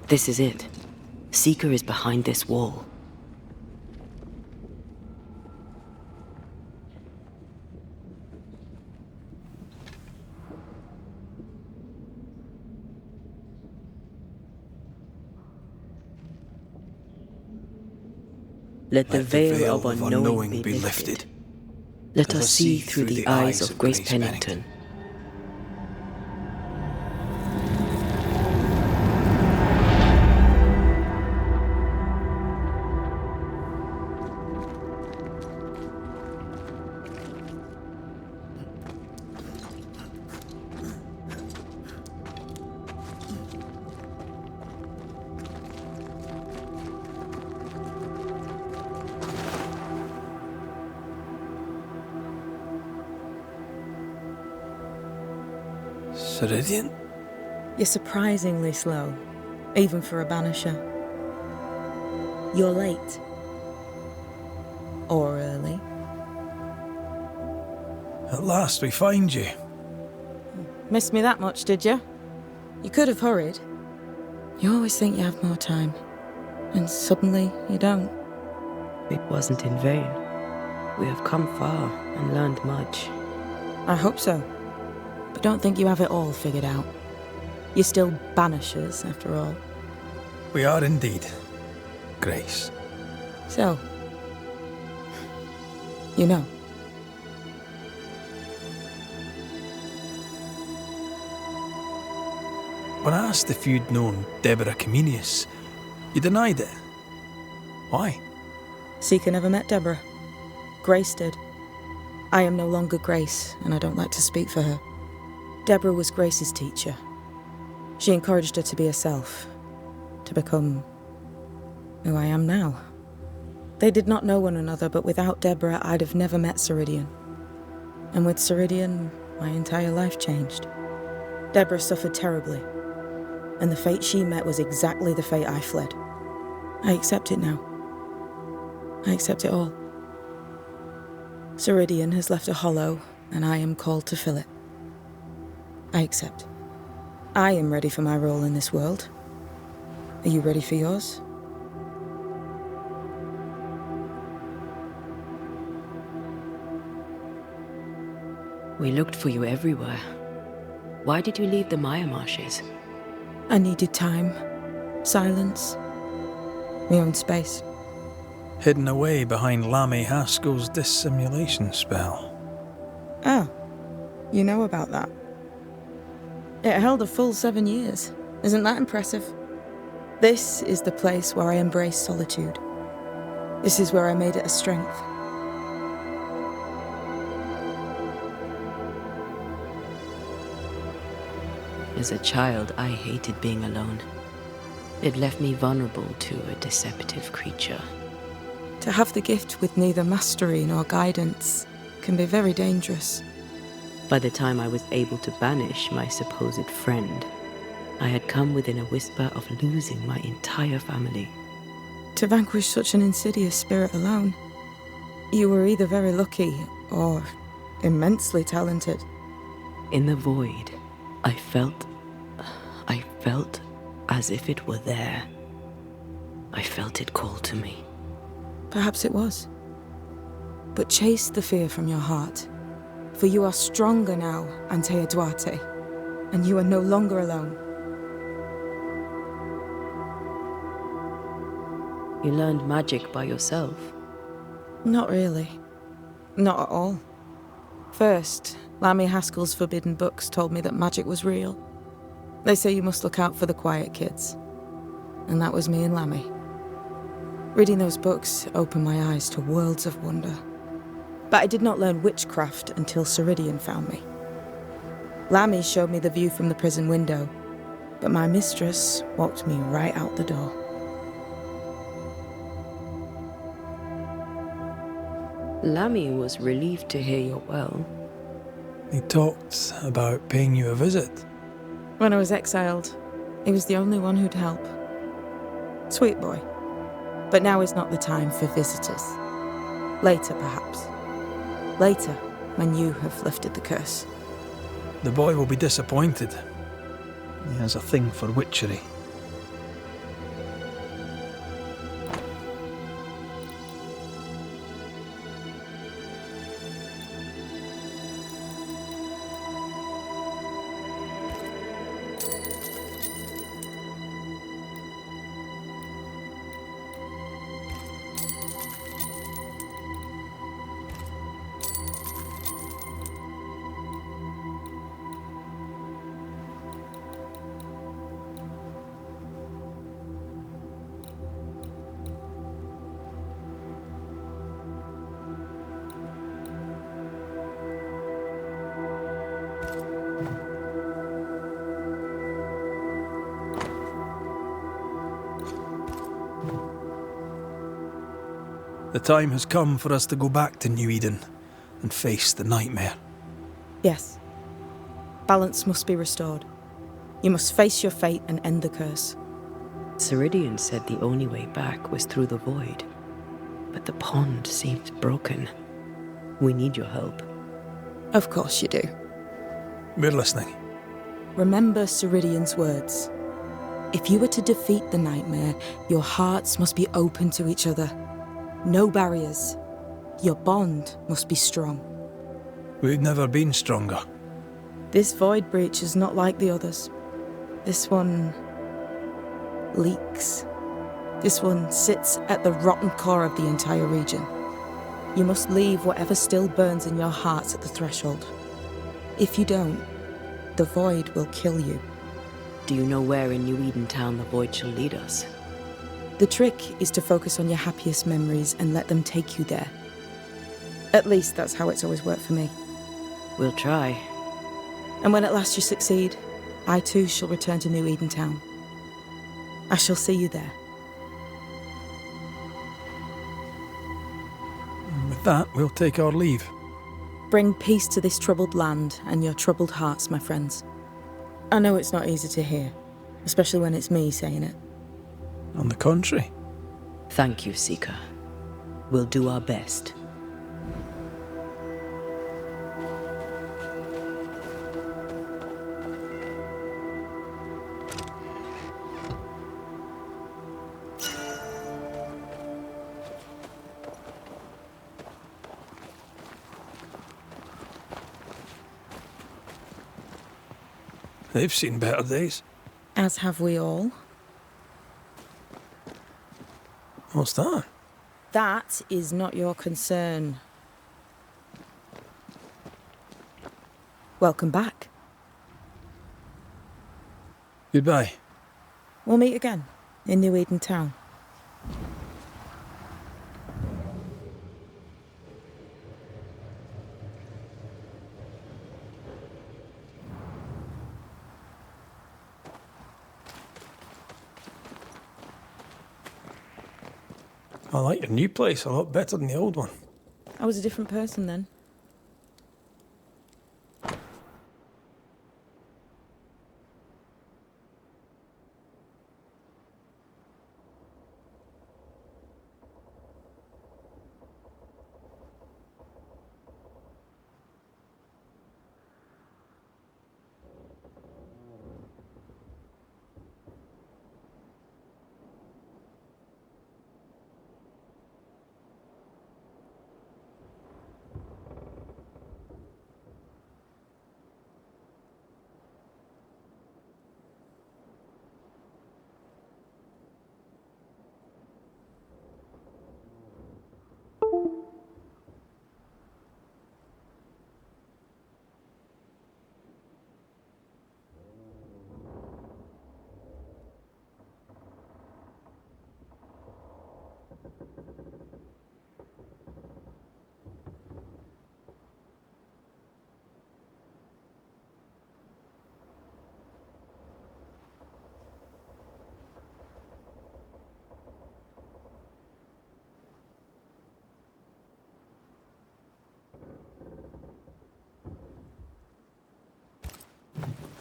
This is it. Seeker is behind this wall. Let the veil of unknowing be lifted. Let us see through the eyes of Grace Pennington. Sirideàn? You're surprisingly slow, even for a banisher. You're late. Or early. At last we find you. Missed me that much, did you? You could have hurried. You always think you have more time, and suddenly you don't. It wasn't in vain. We have come far and learned much. I hope so. But don't think you have it all figured out. You're still banishers, after all. We are indeed, Grace. So, you know. When I asked if you'd known Deborah Comenius, you denied it. Why? Seeker never met Deborah. Grace did. I am no longer Grace, and I don't like to speak for her. Deborah was Grace's teacher. She encouraged her to be herself, to become who I am now. They did not know one another, but without Deborah, I'd have never met Sirideàn. And with Sirideàn, my entire life changed. Deborah suffered terribly, and the fate she met was exactly the fate I fled. I accept it now. I accept it all. Sirideàn has left a hollow, and I am called to fill it. I accept. I am ready for my role in this world. Are you ready for yours? We looked for you everywhere. Why did you leave the Maya marshes? I needed time, silence, my own space. Hidden away behind Lammy Haskell's dissimulation spell. Oh, you know about that. It held a full 7 years. Isn't that impressive? This is the place where I embrace solitude. This is where I made it a strength. As a child, I hated being alone. It left me vulnerable to a deceptive creature. To have the gift with neither mastery nor guidance can be very dangerous. By the time I was able to banish my supposed friend, I had come within a whisper of losing my entire family. To vanquish such an insidious spirit alone, you were either very lucky or immensely talented. In the void, I felt as if it were there. I felt it call to me. Perhaps it was. But chase the fear from your heart. For you are stronger now, Antea Duarte, and you are no longer alone. You learned magic by yourself? Not really. Not at all. First, Lammy Haskell's forbidden books told me that magic was real. They say you must look out for the quiet kids. And that was me and Lammy. Reading those books opened my eyes to worlds of wonder. But I did not learn witchcraft until Sirideàn found me. Lammy showed me the view from the prison window, but my mistress walked me right out the door. Lammy was relieved to hear you're well. He talked about paying you a visit. When I was exiled, he was the only one who'd help. Sweet boy. But now is not the time for visitors. Later, perhaps. Later, when you have lifted the curse. The boy will be disappointed. He has a thing for witchery. The time has come for us to go back to New Eden and face the nightmare. Yes. Balance must be restored. You must face your fate and end the curse. Sirideàn said the only way back was through the void, but the pond seems broken. We need your help. Of course you do. We're listening. Remember Sirideàn's words. If you were to defeat the nightmare, your hearts must be open to each other. No barriers. Your bond must be strong. We've never been stronger. This void breach is not like the others. This one leaks. This one sits at the rotten core of the entire region. You must leave whatever still burns in your hearts at the threshold. If you don't, the void will kill you. Do you know where in New Eden town the void shall lead us? The trick is to focus on your happiest memories and let them take you there. At least that's how it's always worked for me. We'll try. And when at last you succeed, I too shall return to New Eden town. I shall see you there. And with that, we'll take our leave. Bring peace to this troubled land and your troubled hearts, my friends. I know it's not easy to hear, especially when it's me saying it. On the contrary. Thank you, Seeker. We'll do our best. They've seen better days. As have we all. What's that? That is not your concern. Welcome back. Goodbye. We'll meet again in New Eden town. I like your new place a lot better than the old one. I was a different person then.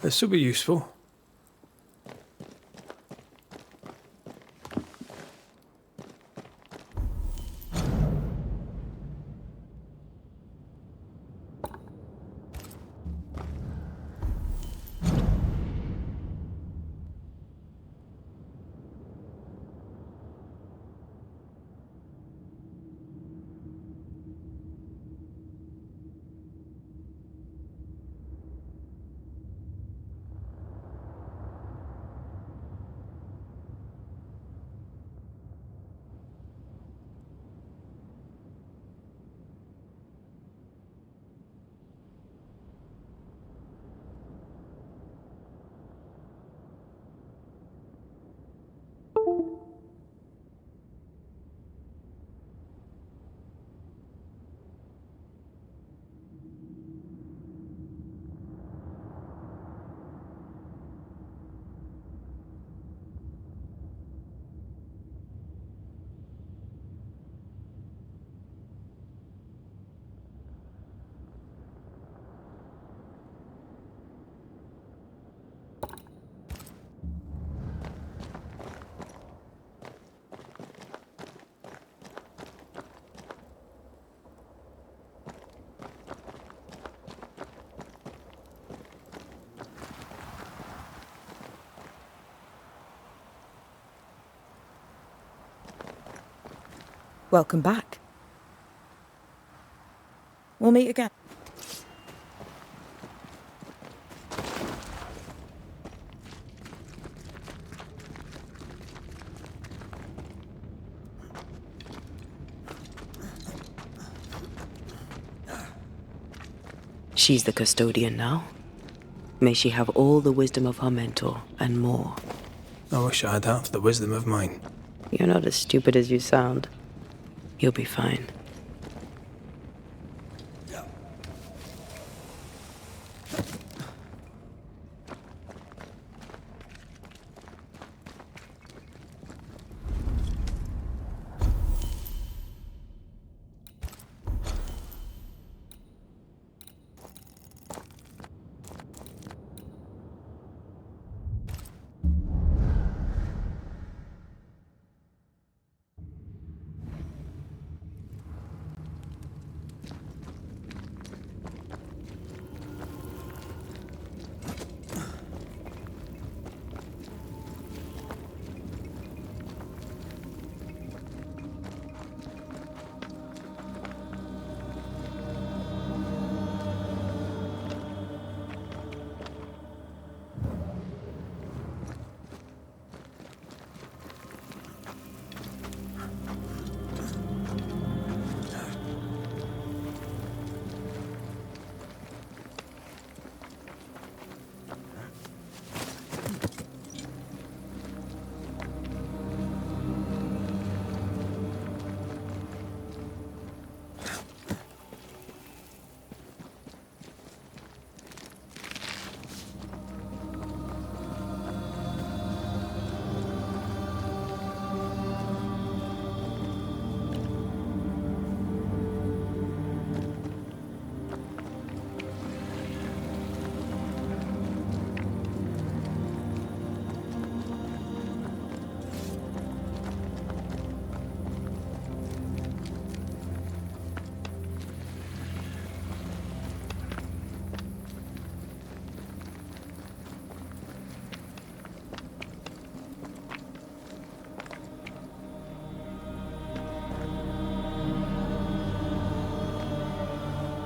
This will be useful. Welcome back. We'll meet again. She's the custodian now. May she have all the wisdom of her mentor, and more. I wish I had half the wisdom of mine. You're not as stupid as you sound. You'll be fine.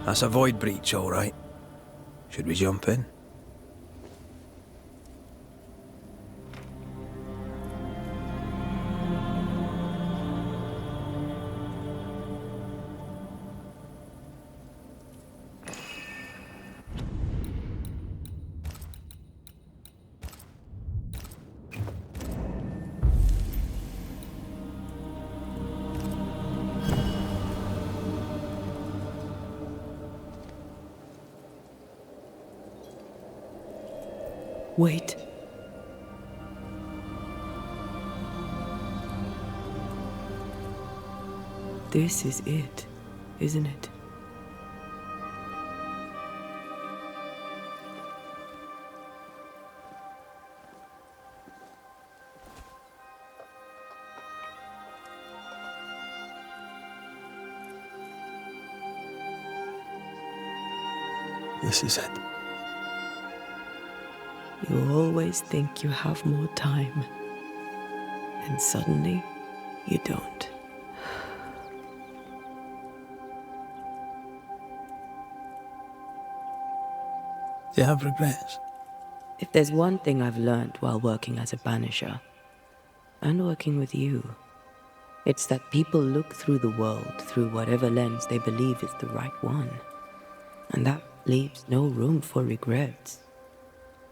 That's a void breach, all right. Should we jump in? Wait. This is it, isn't it? This is it. You always think you have more time, and suddenly you don't. Do you have regrets? If there's one thing I've learned while working as a banisher, and working with you, it's that people look through the world through whatever lens they believe is the right one. And that leaves no room for regrets.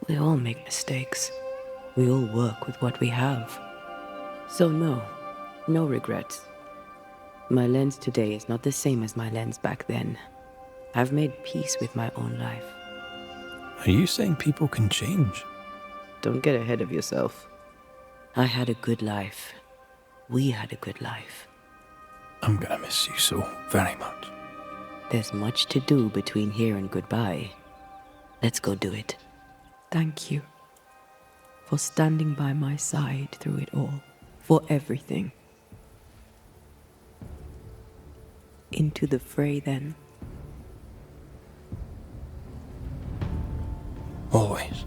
We all make mistakes. We all work with what we have. So no regrets. My lens today is not the same as my lens back then. I've made peace with my own life. Are you saying people can change? Don't get ahead of yourself. I had a good life. We had a good life. I'm gonna miss you so very much. There's much to do between here and goodbye. Let's go do it. Thank you for standing by my side through it all, for everything. Into the fray, then. Always.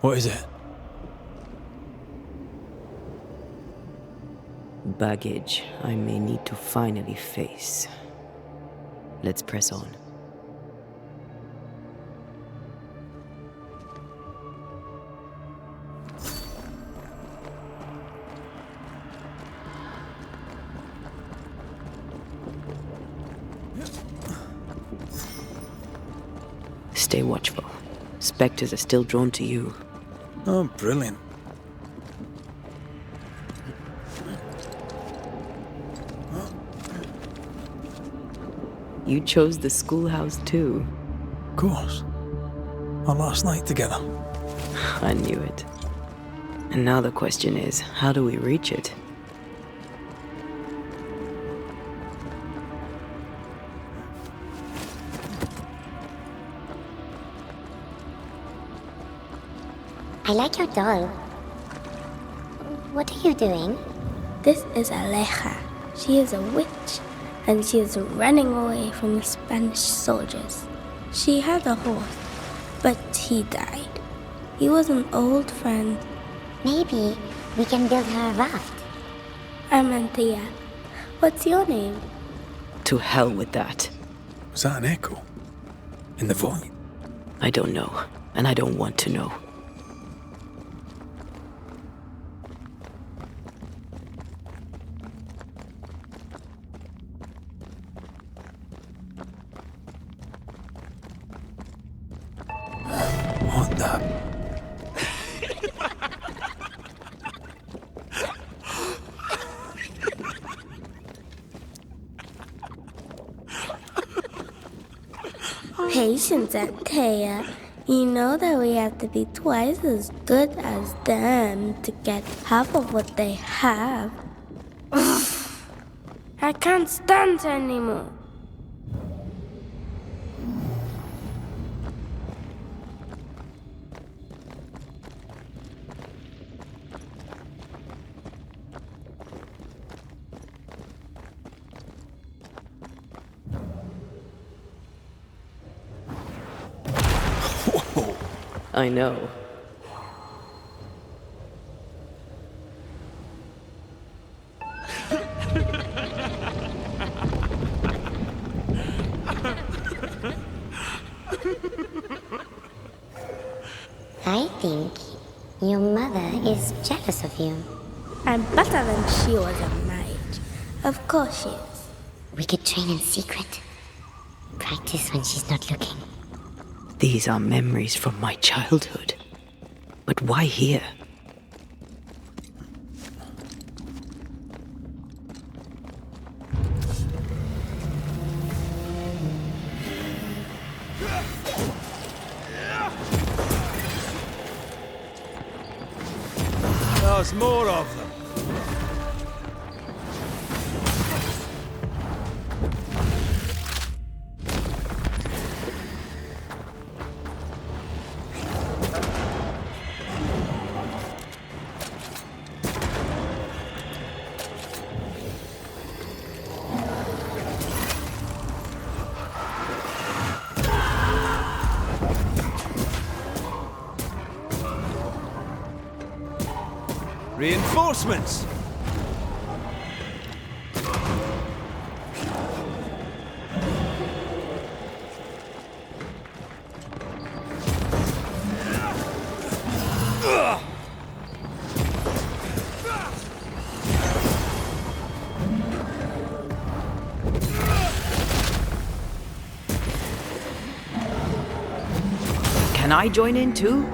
What is it? Baggage I may need to finally face. Let's press on. Stay watchful. Spectres are still drawn to you. Oh, brilliant. You chose the schoolhouse too. Of course. Our last night together. I knew it. And now the question is, how do we reach it? I like your doll. What are you doing? This is Aleja. She is a witch, and she is running away from the Spanish soldiers. She had a horse, but he died. He was an old friend. Maybe we can build her a raft. I'm Antea. What's your name? To hell with that. Was that an echo? In the void? I don't know, and I don't want to know. What the? Patience, Antea. You know that we have to be twice as good as them to get half of what they have. I can't stand anymore. I know. I think your mother is jealous of you. I'm better than she was a mage. Of course she is. We could train in secret. Practice when she's not looking. These are memories from my childhood. But why here? There's more of them. Reinforcements! Can I join in too?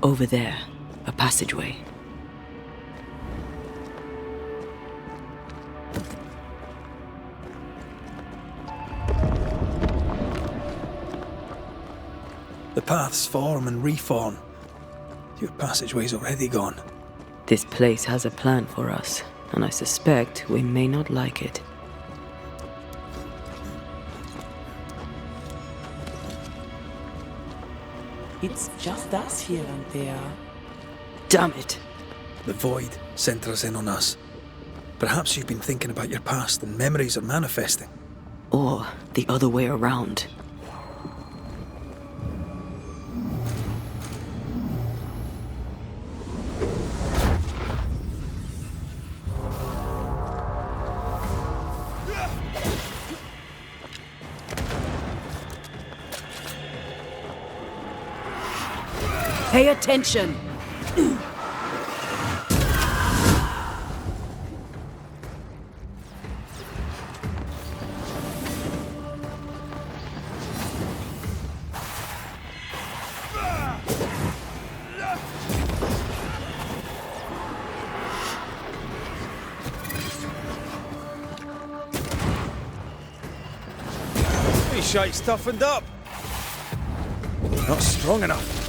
Over there, a passageway. The paths form and reform. Your passageway's already gone. This place has a plan for us, and I suspect we may not like it. It's just us here, Antea. Damn it! The void centres in on us. Perhaps you've been thinking about your past and memories are manifesting. Or the other way around. Pay attention! This shite's toughened up. Not strong enough.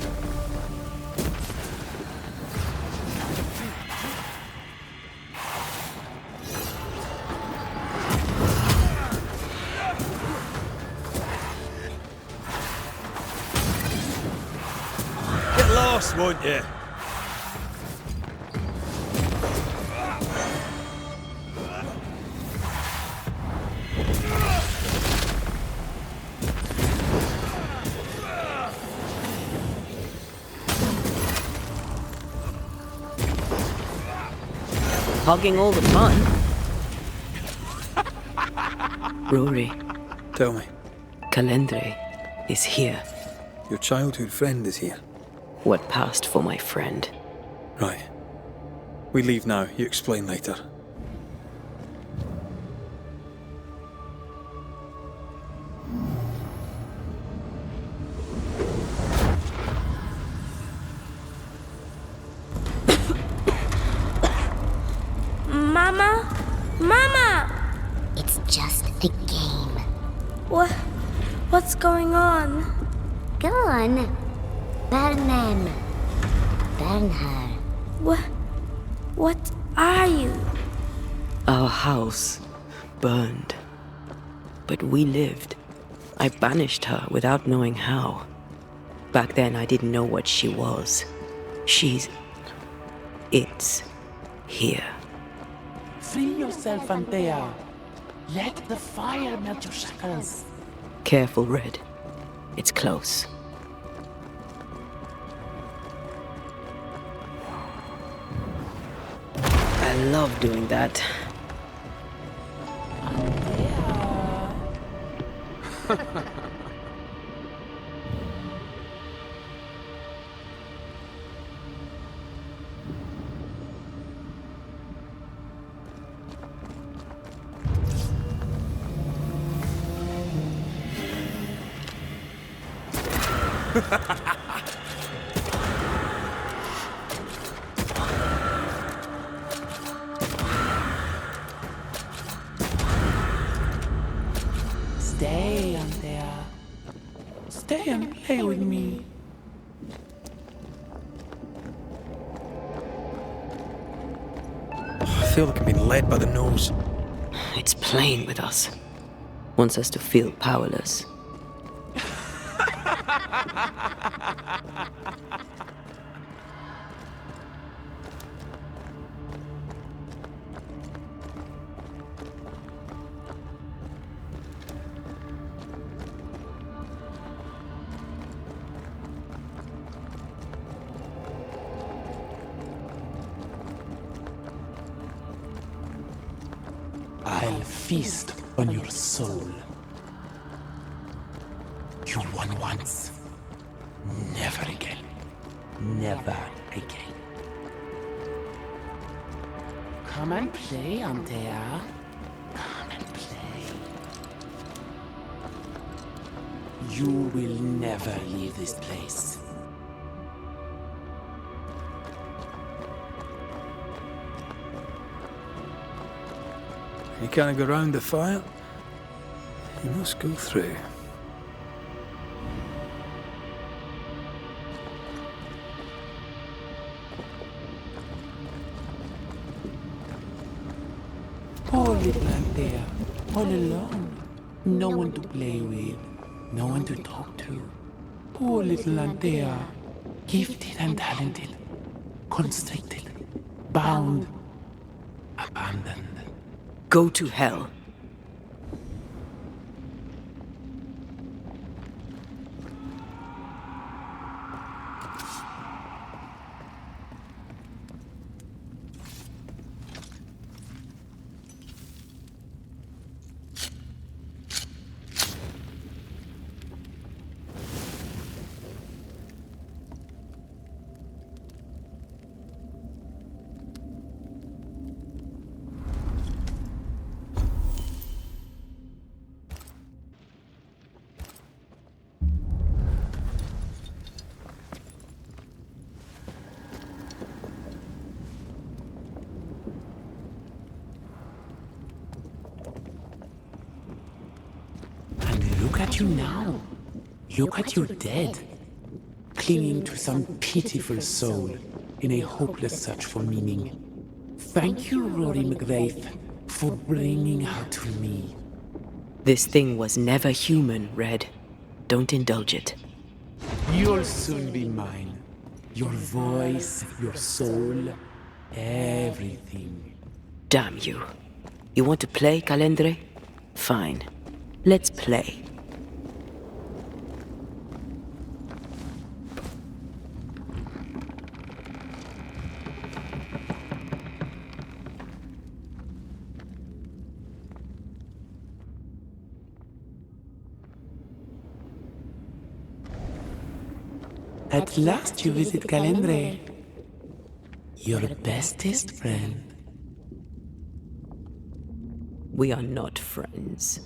Get lost, won't you? Hogging all the fun. Rory, Tell me, Calendre is here. your childhood friend is here. What passed for my friend? Right. We leave now. You explain later. Mama? Mama! It's just a game. What's going on? Go on. Burn her. What are you? Our house burned. But we lived. I banished her without knowing how. Back then I didn't know what she was. It's here. Free yourself, Antea. Let the fire melt your shackles. Careful, Red. It's close. I love doing that. Stay, Antea. Stay and play with me. I feel like I'm being led by the nose. It's playing with us. Wants us to feel powerless. I'll feast on your soul. You won once. Never again. Never again. Come and play, Antea. Come and play. You will never leave this place. You can't go round the fire. You must go through. Poor little Antea, all alone. No one to play with, no one to talk to. Poor little Antea, gifted and talented, constricted, bound, abandoned. Go to hell. Look at you now. Look at you dead. Clinging to some pitiful soul in a hopeless search for meaning. Thank you, Rory McGrath, for bringing her to me. This thing was never human, Red. Don't indulge it. You'll soon be mine. Your voice, your soul, everything. Damn you. You want to play, Calendre? Fine. Let's play. At last you visit Calendre, your bestest friend. We are not friends.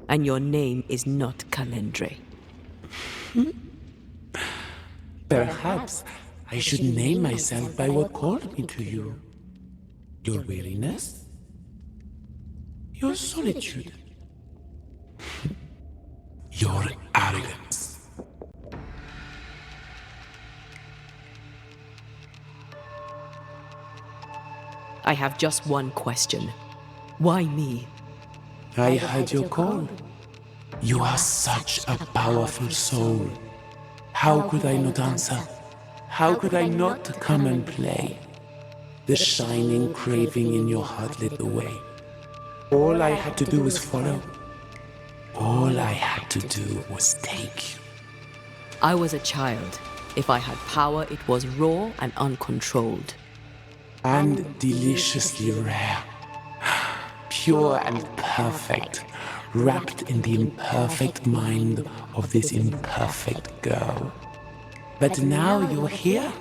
And your name is not Calendre. Perhaps I should name myself by what called me to you. Your weariness? Your solitude? Your arrogance? I have just one question. Why me? I heard your call. You are such a powerful soul. How could I not answer? How could I not come and play? The shining craving in your heart lit the way. All I had to do was follow. All I had to do was take. I was a child. If I had power, it was raw and uncontrolled. And deliciously rare. Pure and perfect, wrapped in the imperfect mind of this imperfect girl. But now you're here.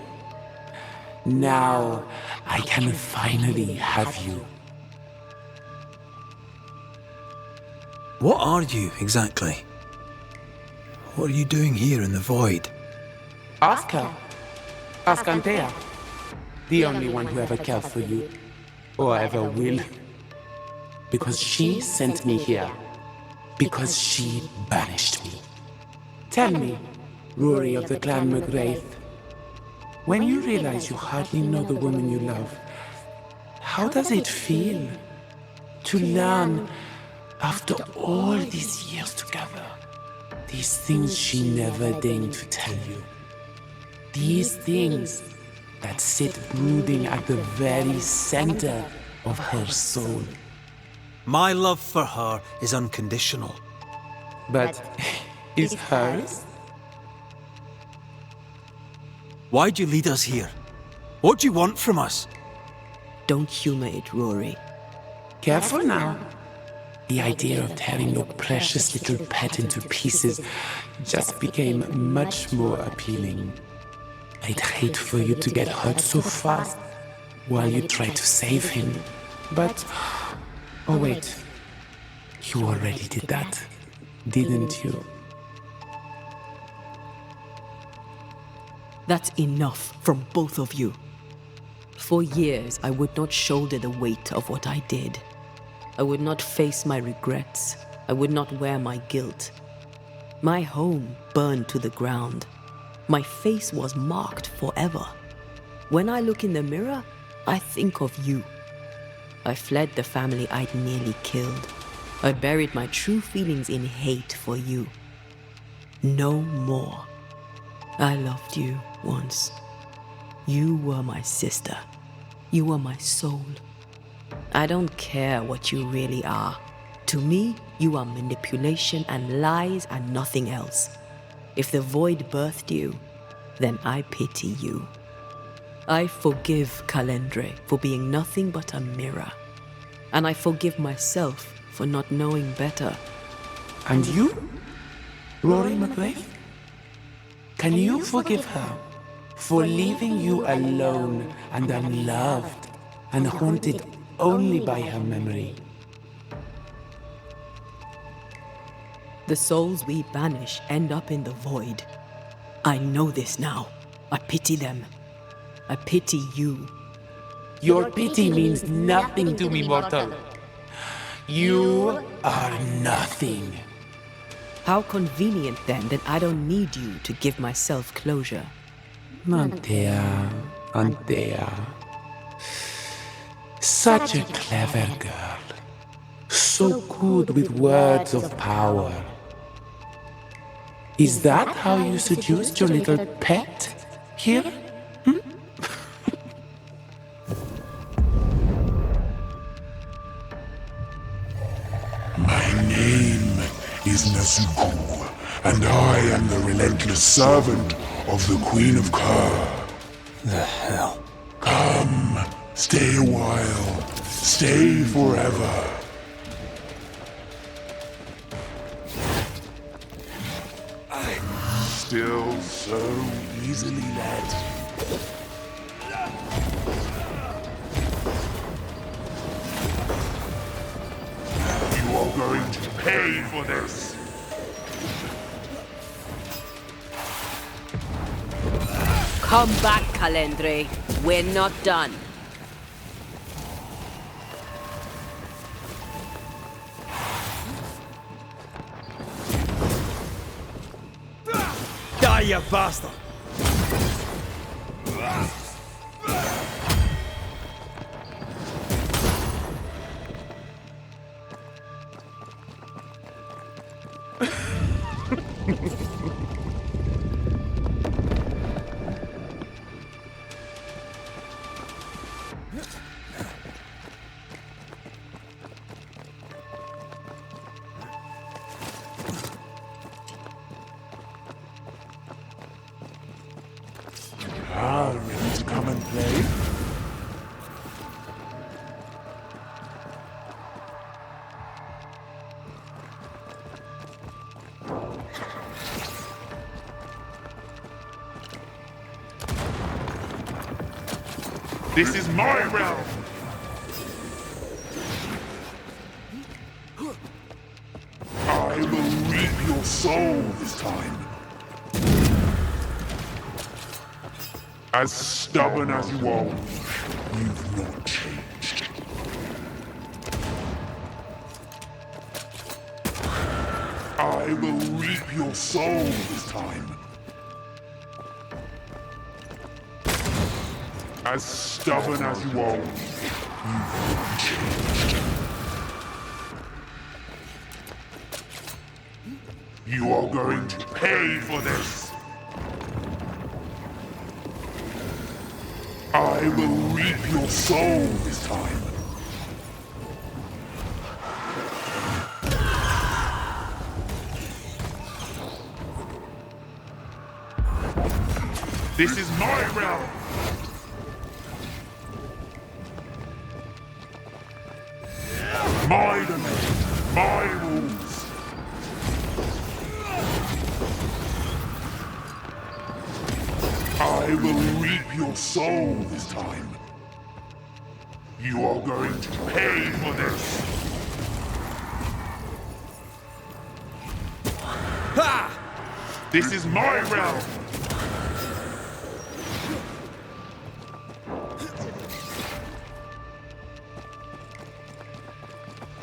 Now I can finally have you. What are you, exactly? What are you doing here in the void? Ask her. Ask Antea. The only one who ever cared for you, or ever will. Because she sent me here. Because she banished me. Tell me, Rory of the clan McGrath, when you realize you hardly know the woman you love, how does it feel to learn, after all these years together, these things she never deigned to tell you? These things that sit brooding at the very center of her soul. My love for her is unconditional. But is hers? Why'd you lead us here? What do you want from us? Don't humor it, Rory. Careful now. The idea of tearing your precious little pet into pieces just became much more appealing. I'd hate for you to get hurt so fast while you try to save him. But, oh wait, you already did that, didn't you? That's enough from both of you. For years, I would not shoulder the weight of what I did. I would not face my regrets. I would not wear my guilt. My home burned to the ground. My face was marked forever. When I look in the mirror, I think of you. I fled the family I'd nearly killed. I buried my true feelings in hate for you. No more. I loved you once. You were my sister. You were my soul. I don't care what you really are. To me, you are manipulation and lies and nothing else. If the void birthed you, then I pity you. I forgive Calendre for being nothing but a mirror. And I forgive myself for not knowing better. And you, Rory McRae? Can you forgive her for leaving you alone and unloved and haunted only by her memory? The souls we banish end up in the void. I know this now. I pity them. I pity you. Your pity means nothing to me, mortal. You are nothing. How convenient then that I don't need you to give myself closure. Antea, Antea. Such a clever girl. So good with words of power. Is that how you seduced your little pet here? My name is Nasuku, and I am the relentless servant of the Queen of Kerr. The hell? Come, stay a while, stay forever. I'm still so easily led. You are going to pay for this. Come back, Calendre. We're not done. Die, you bastard! Ready to come and play? This is my realm! I will reap your soul this time. As stubborn as you are, you've not changed. I will reap your soul this time. As stubborn as you are, you've not changed. You are going to pay for this. I will reap your soul this time. This is my realm. My domain, my rules. I will reap your soul this time. You are going to pay for this. Ha! This is my realm.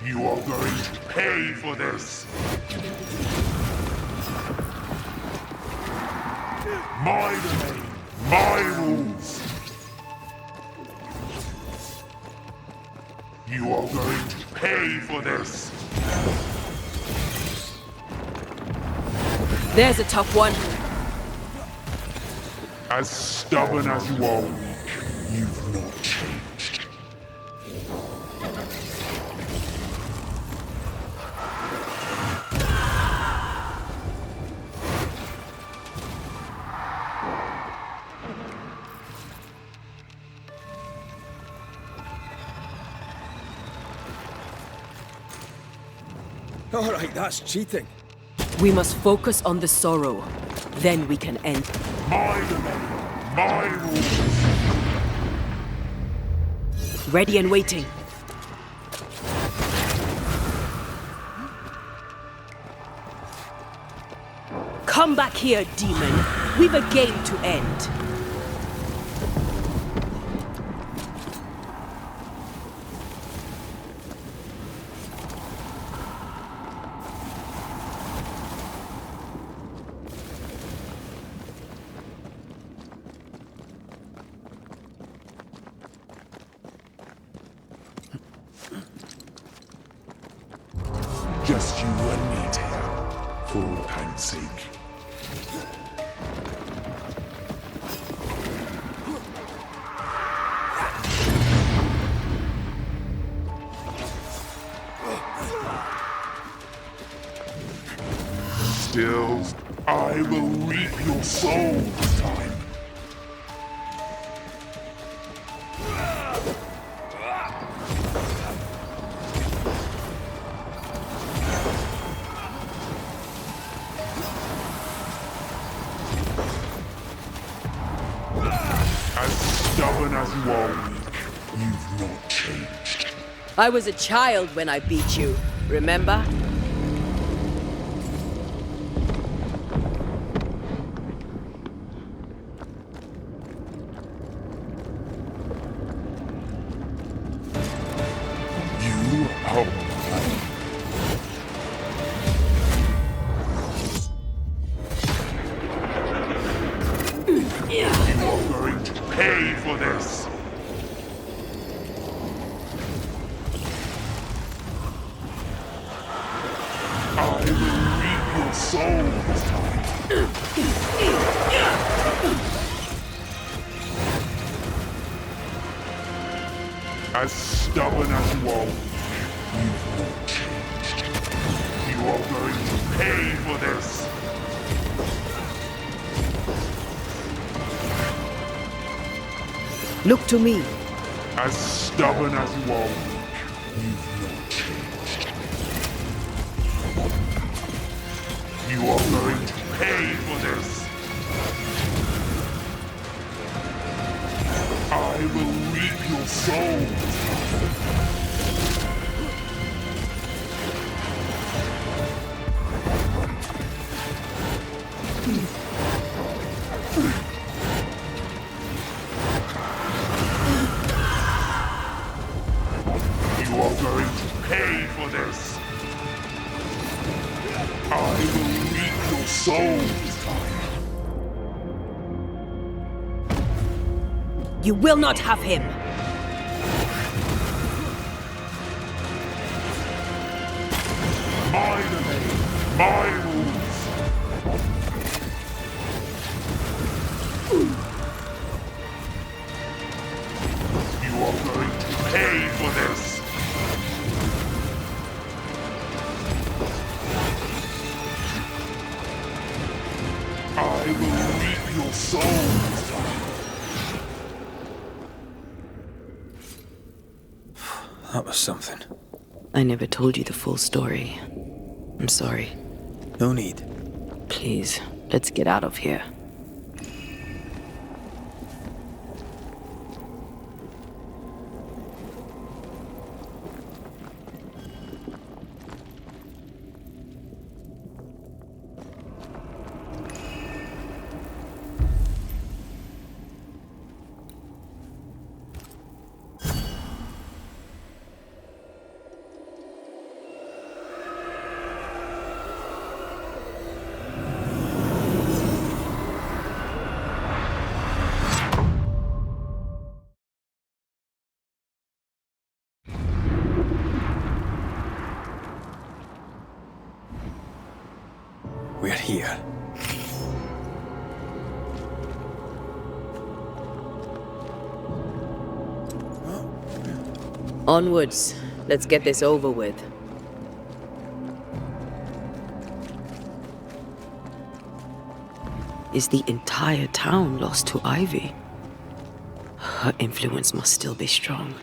You are going to pay for this! My domain, my rules! You are going to pay for this! There's a tough one. As stubborn as you are weak, you've not changed. Alright, that's cheating. We must focus on the sorrow. Then we can end. My domain, my rules! Ready and waiting. Come back here, demon. We've a game to end. Just you and me, Antea, for all time's sake. Still, I will reap your soul this time. As stubborn as you are weak, you've not changed. I was a child when I beat you, remember? You are You are going to pay for this! I will reap your soul this time. As stubborn as you are, you've not changed. You are going to pay for this! Look to me. As stubborn as you are weak, you've not changed. You are going to pay for this! I will reap your soul! You are going to pay for this! I will reap your soul this time! You will not have him. My domain, my rules! You are going to pay for this! I will reap your soul this time! That was something. I never told you the full story. I'm sorry. No need. Please, let's get out of here. We're here. Onwards. Let's get this over with. Is the entire town lost to Ivy? Her influence must still be strong.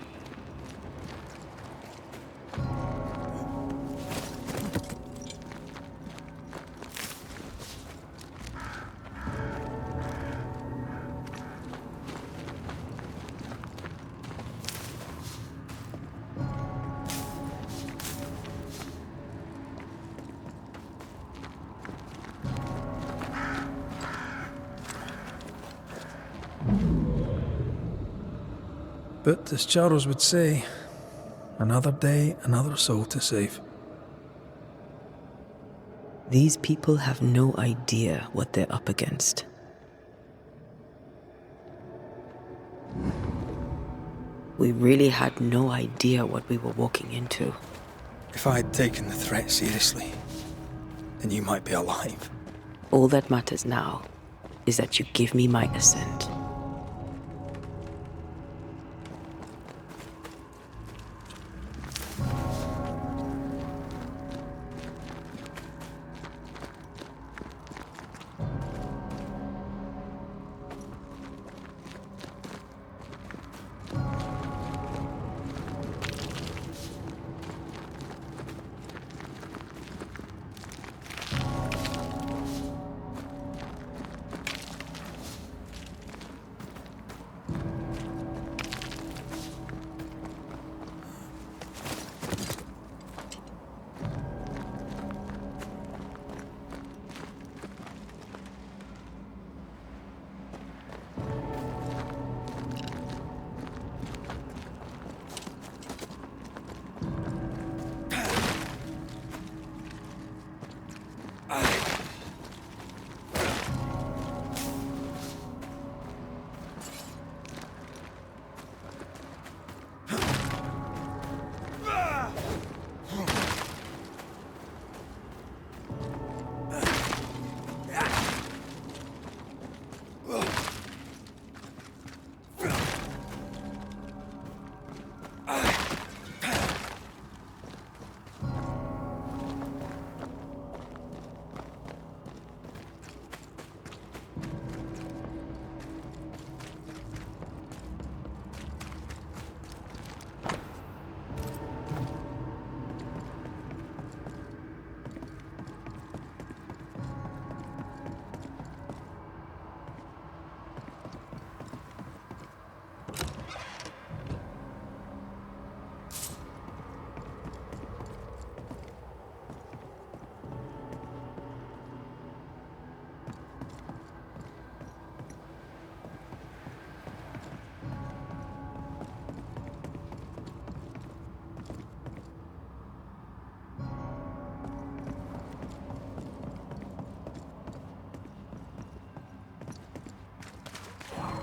But as Charles would say, another day, another soul to save. These people have no idea what they're up against. We really had no idea what we were walking into. If I had taken the threat seriously, then you might be alive. All that matters now is that you give me my assent.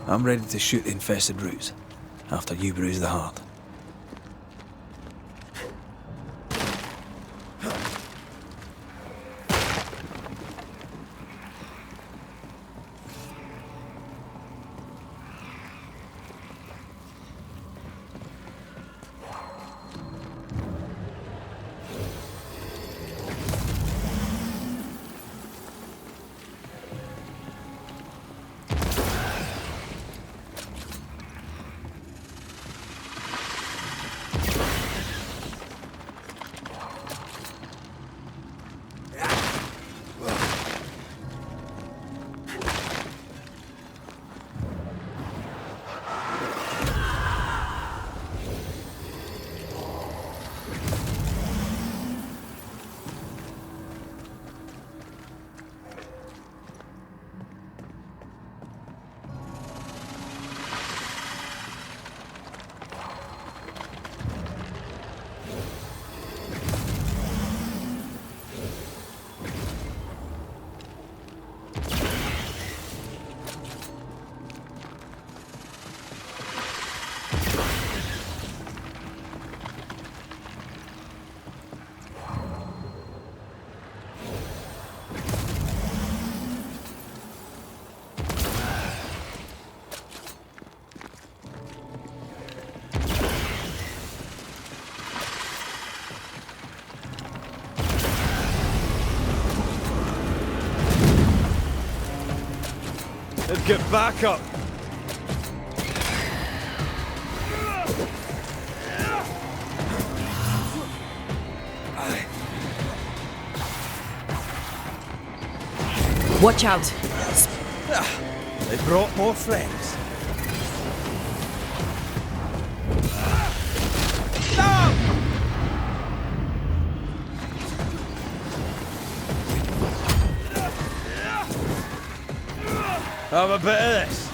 I'm ready to shoot the infested roots, after you bruise the heart. Get back up! Watch out! They brought more friends. Have a bit of this.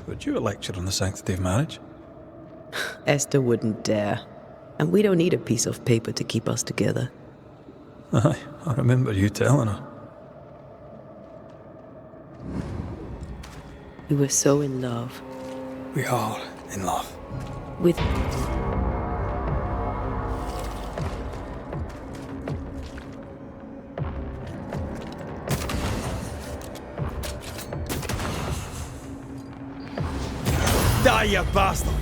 Would you a lecture on the sanctity of marriage? Esther wouldn't dare. And we don't need a piece of paper to keep us together. Aye, I remember you telling her. We were so in love. We are in love. With... Die, you bastard!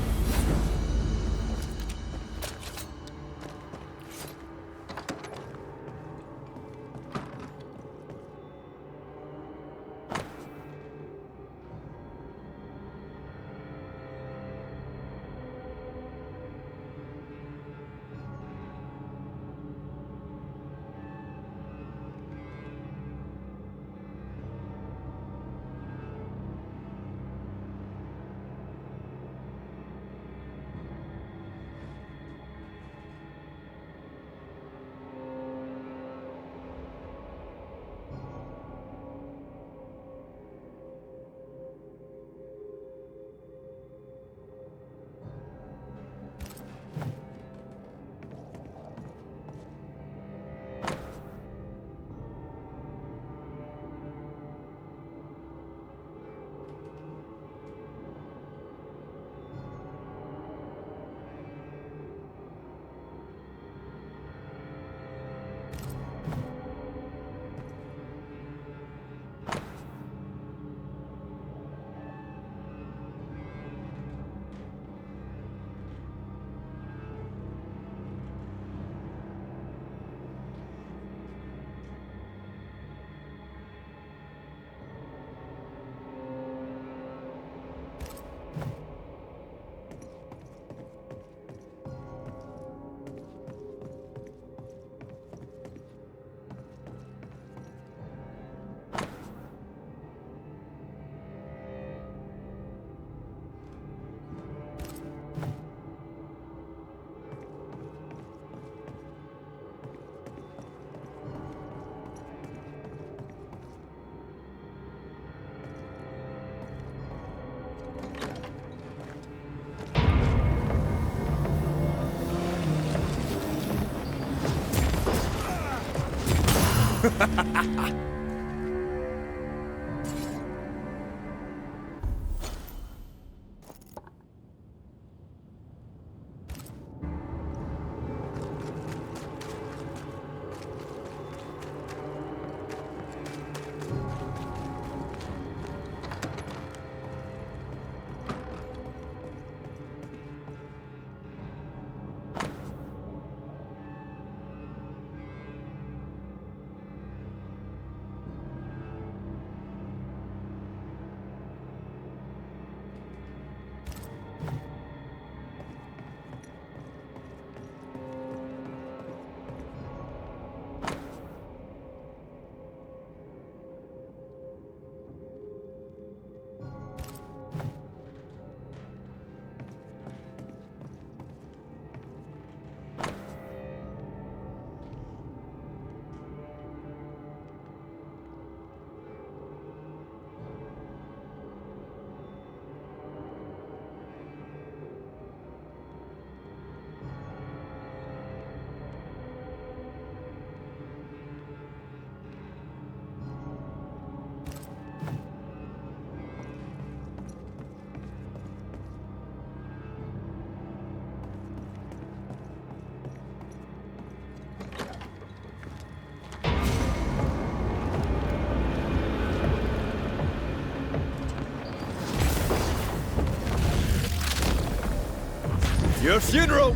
Your funeral!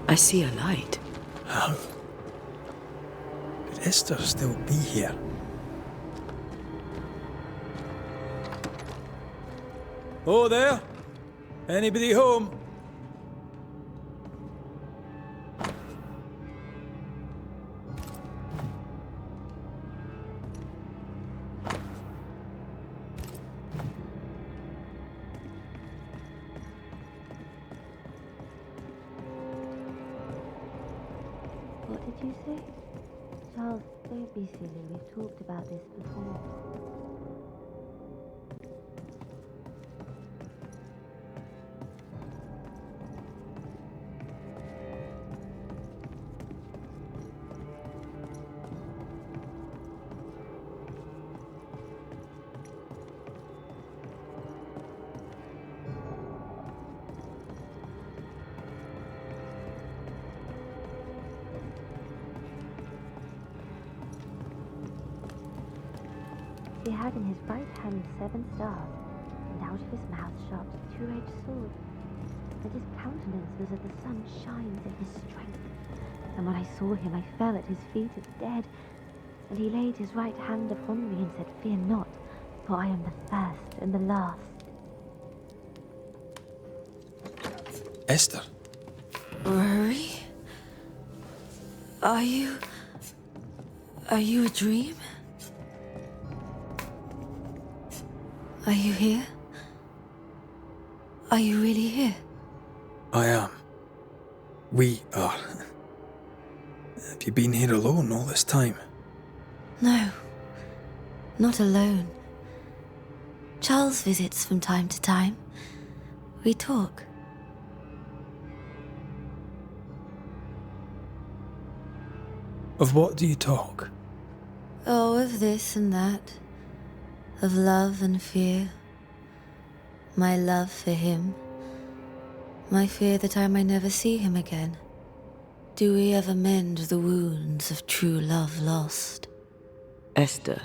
I see a light. How? Could Esther still be here? Oh, there? Anybody home? What did you say? Charles, don't be silly. We've talked about this before. He had in his right hand 7 stars, and out of his mouth shot a 2-edged sword. And his countenance was as the sun shines in his strength. And when I saw him, I fell at his feet as dead. And he laid his right hand upon me and said, "Fear not, for I am the first and the last." Esther? Rory? Are you a dream? Are you here? Are you really here? I am. We are. Have you been here alone all this time? No, not alone. Charles visits from time to time. We talk. Of what do you talk? Oh, of this and that. Of love and fear. My love for him. My fear that I may never see him again. Do we ever mend the wounds of true love lost? Esther,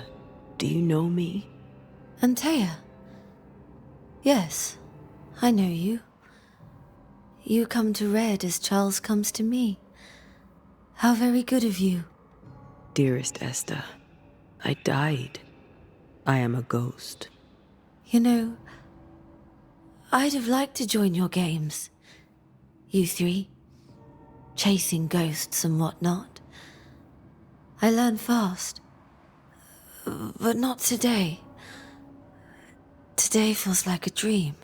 do you know me? Antea? Yes, I know you. You come to Red as Charles comes to me. How very good of you. Dearest Esther, I died. I am a ghost. You know, I'd have liked to join your games. You 3, chasing ghosts and whatnot. I learn fast. But not today. Today feels like a dream.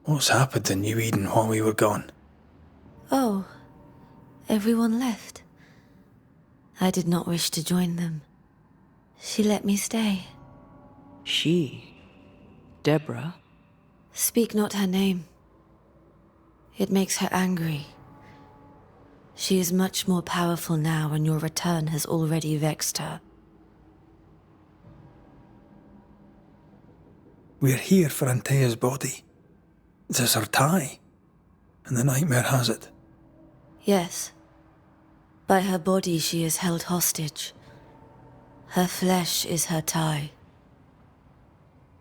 What's happened in New Eden while we were gone? Oh, everyone left. I did not wish to join them. She let me stay. She? Deborah? Speak not her name. It makes her angry. She is much more powerful now, and your return has already vexed her. We're here for Antea's body. It is her tie, and the nightmare has it. Yes. By her body she is held hostage. Her flesh is her tie.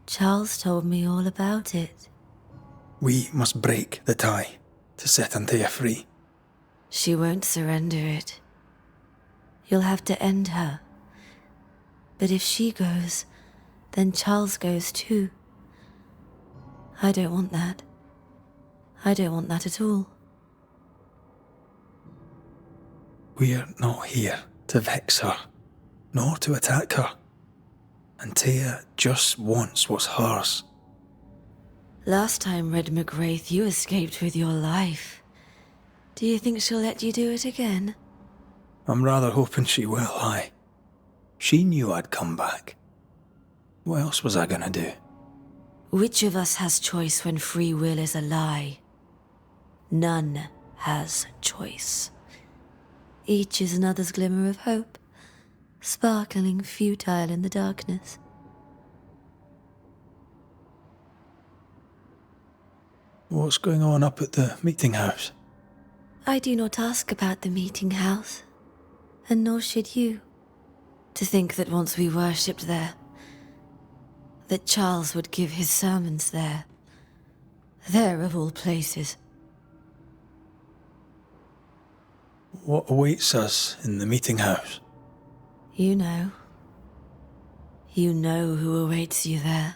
Charles told me all about it. We must break the tie to set Antea free. She won't surrender it. You'll have to end her. But if she goes, then Charles goes too. I don't want that. I don't want that at all. We're not here to vex her, nor to attack her. Antea just wants what's hers. Last time, Red McWraith, you escaped with your life. Do you think she'll let you do it again? I'm rather hoping she will, aye. She knew I'd come back. What else was I gonna do? Which of us has choice when free will is a lie? None has choice. Each is another's glimmer of hope, sparkling futile in the darkness. What's going on up at the meeting house? I do not ask about the meeting house, and nor should you. To think that once we worshipped there, that Charles would give his sermons there. There of all places. What awaits us in the meeting house? You know. You know who awaits you there.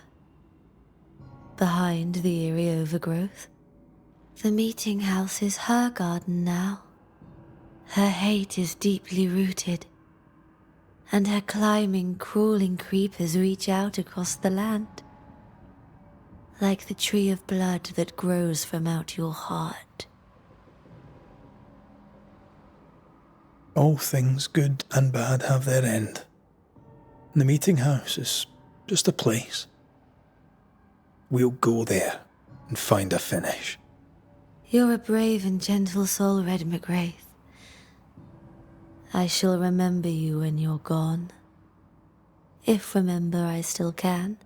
Behind the eerie overgrowth. The meeting house is her garden now. Her hate is deeply rooted. And her climbing, crawling creepers reach out across the land. Like the tree of blood that grows from out your heart. All things good and bad have their end. The meeting house is just a place. We'll go there and find a finish. You're a brave and gentle soul, Red McGrath. I shall remember you when you're gone. If remember I still can.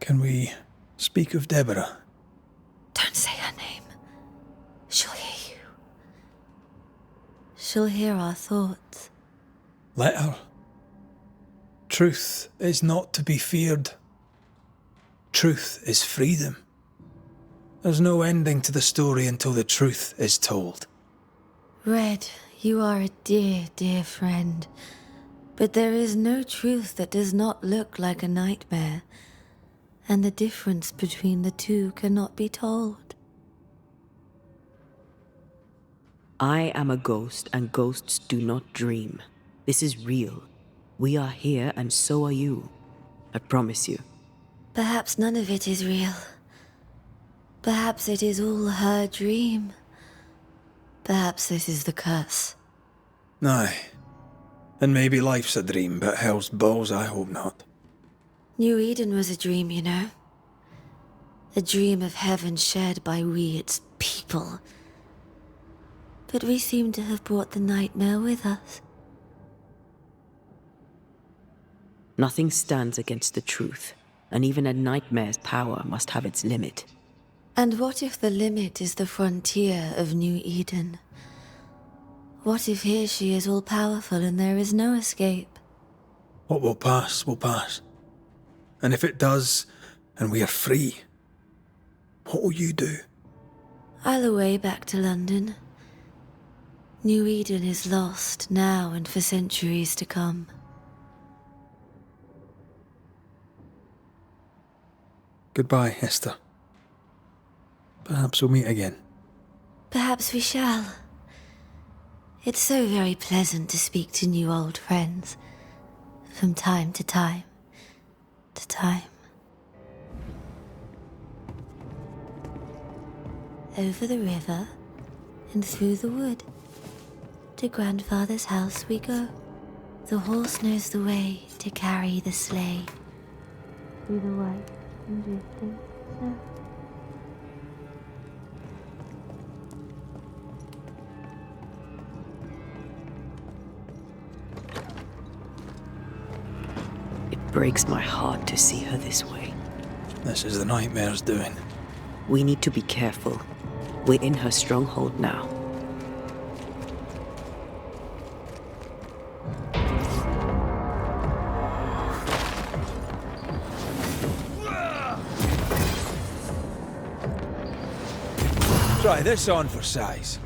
Can we speak of Deborah? Don't say her name. She'll hear you. She'll hear our thoughts. Let her. Truth is not to be feared. Truth is freedom. There's no ending to the story until the truth is told. Red, you are a dear, dear friend. But there is no truth that does not look like a nightmare. And the difference between the two cannot be told. I am a ghost, and ghosts do not dream. This is real. We are here, and so are you. I promise you. Perhaps none of it is real. Perhaps it is all her dream. Perhaps this is the curse. Aye. And maybe life's a dream, but hell's balls, I hope not. New Eden was a dream, you know. A dream of heaven shared by we, its people. But we seem to have brought the nightmare with us. Nothing stands against the truth, and even a nightmare's power must have its limit. And what if the limit is the frontier of New Eden? What if here she is all-powerful and there is no escape? What will pass, will pass. And if it does, and we are free, what will you do? I'll away back to London. New Eden is lost now and for centuries to come. Goodbye, Esther. Perhaps we'll meet again. Perhaps we shall. It's so very pleasant to speak to new old friends. From time to time. To time. Over the river and through the wood. To grandfather's house we go. The horse knows the way to carry the sleigh. Through the white and drifting snow. It breaks my heart to see her this way. This is the nightmare's doing. We need to be careful. We're in her stronghold now. Try this on for size.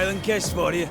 smiling kiss for you.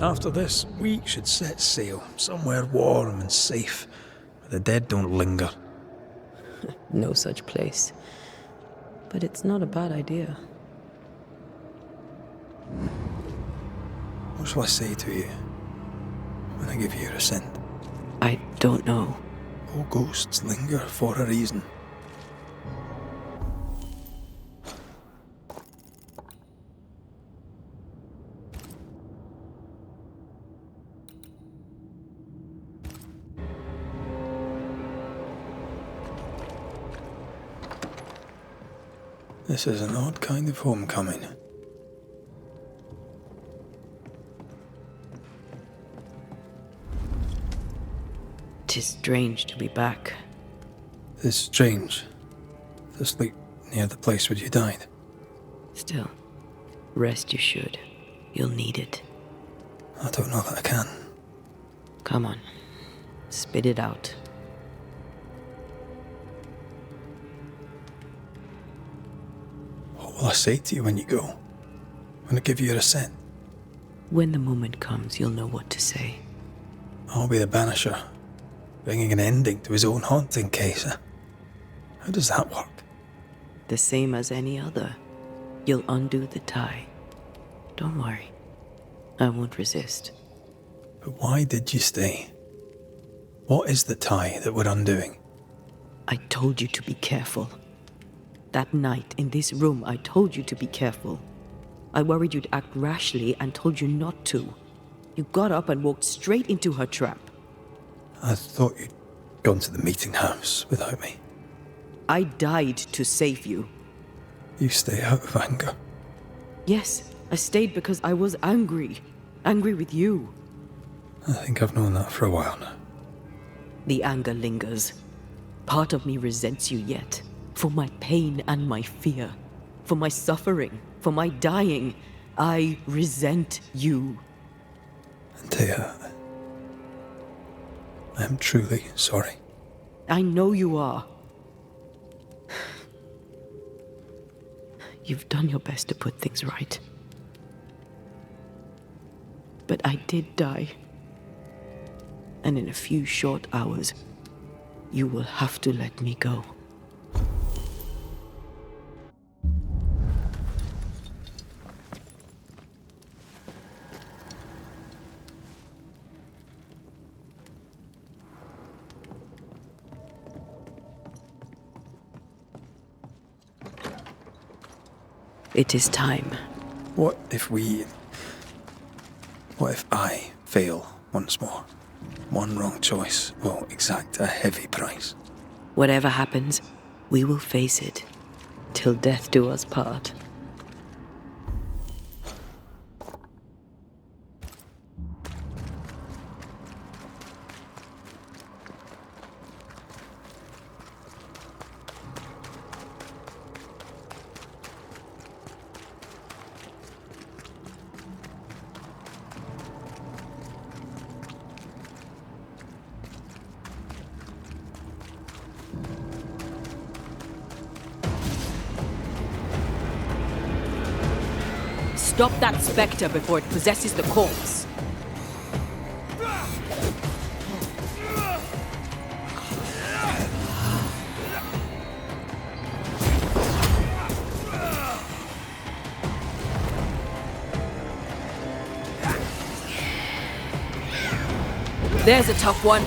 After this, we should set sail somewhere warm and safe, where the dead don't linger. No such place. But it's not a bad idea. What shall I say to you when I give you your assent? I don't know. All ghosts linger for a reason. This is an odd kind of homecoming. "'Tis strange to be back." It's strange to sleep near the place where you died. Still, rest you should. You'll need it. I don't know that I can. Come on. Spit it out. What will I say to you when you go? When I give you your assent? When the moment comes, you'll know what to say. I'll be the banisher, bringing an ending to his own haunting case. How does that work? The same as any other. You'll undo the tie. Don't worry. I won't resist. But why did you stay? What is the tie that we're undoing? I told you to be careful. That night, in this room, I told you to be careful. I worried you'd act rashly and told you not to. You got up and walked straight into her trap. I thought you'd gone to the meeting house without me. I died to save you. You stay out of anger. Yes, I stayed because I was angry. Angry with you. I think I've known that for a while now. The anger lingers. Part of me resents you yet. For my pain and my fear. For my suffering. For my dying. I resent you. Antea, I am truly sorry. I know you are. You've done your best to put things right. But I did die. And in a few short hours, you will have to let me go. It is time. What if I fail once more? One wrong choice will exact a heavy price. Whatever happens, we will face it. Till death do us part. Stop that spectre before it possesses the corpse. There's a tough one.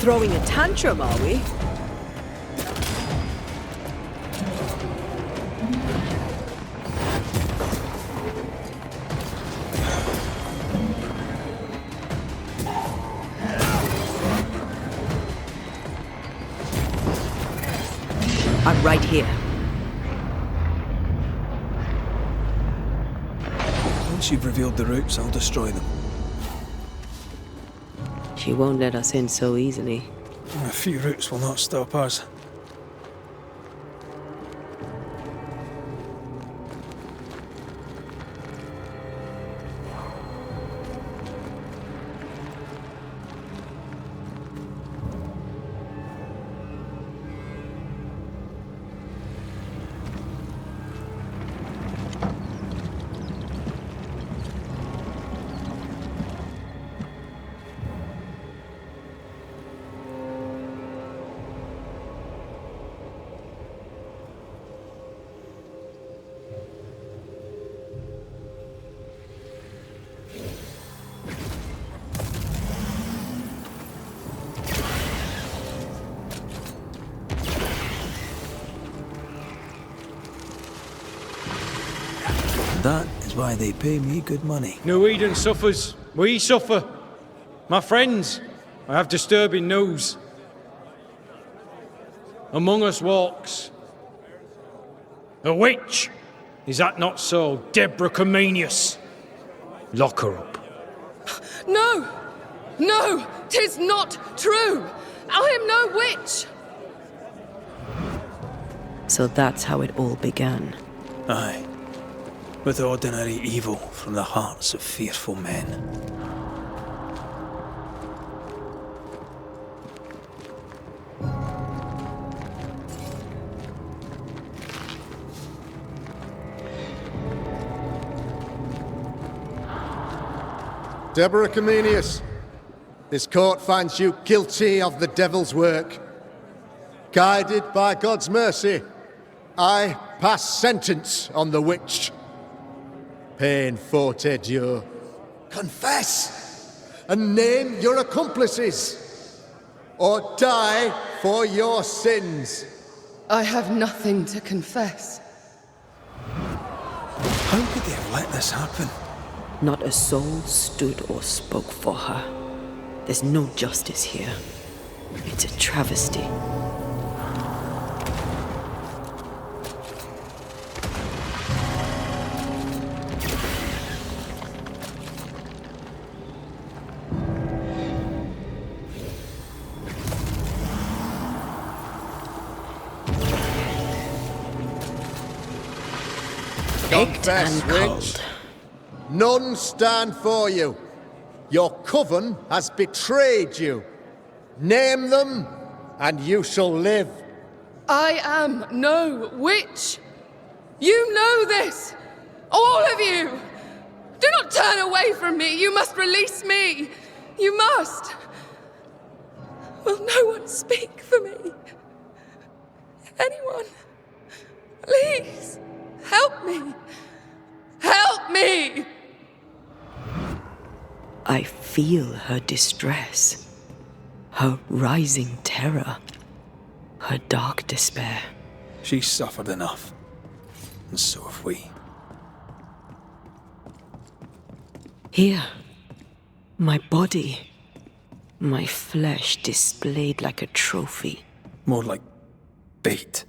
Throwing a tantrum, are we? I'm right here. Once you've revealed the routes, I'll destroy them. She won't let us in so easily. A few routes will not stop us. That is why they pay me good money. No Eden suffers. We suffer. My friends, I have disturbing news. Among us walks a witch. Is that not so, Deborah Comenius? Lock her up. No! No! 'Tis not true! I am no witch! So that's how it all began. Aye. With ordinary evil from the hearts of fearful men. Deborah Comenius, this court finds you guilty of the devil's work. Guided by God's mercy, I pass sentence on the witch. Pain forte Dieu. Confess and name your accomplices, or die for your sins. I have nothing to confess. How could they have let this happen? Not a soul stood or spoke for her. There's no justice here. It's a travesty. Confess, witch. None stand for you. Your coven has betrayed you. Name them, and you shall live. I am no witch! You know this! All of you! Do not turn away from me! You must release me! You must! Will no one speak for me? Anyone? Please! Help me! Help me! I feel her distress, her rising terror, her dark despair. She's suffered enough, and so have we. Here, my body, my flesh displayed like a trophy. More like bait.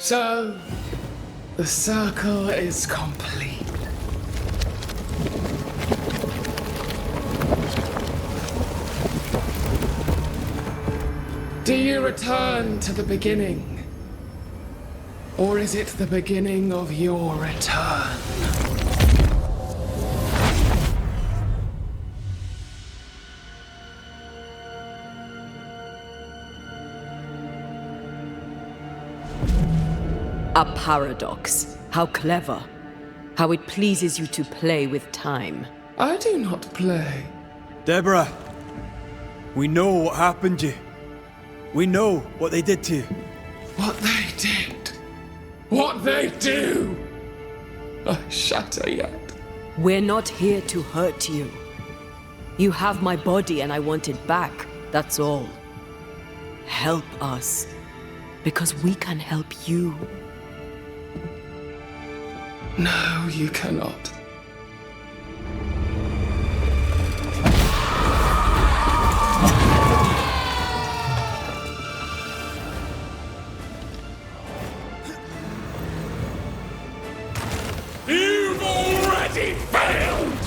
So, the circle is complete. Do you return to the beginning? Or is it the beginning of your return? A paradox. How clever. How it pleases you to play with time. I do not play. Deborah, we know what happened to you. We know what they did to you. What they did. What they do. I shatter yet. We're not here to hurt you. You have my body and I want it back. That's all. Help us. Because we can help you. No, you cannot. You've already failed!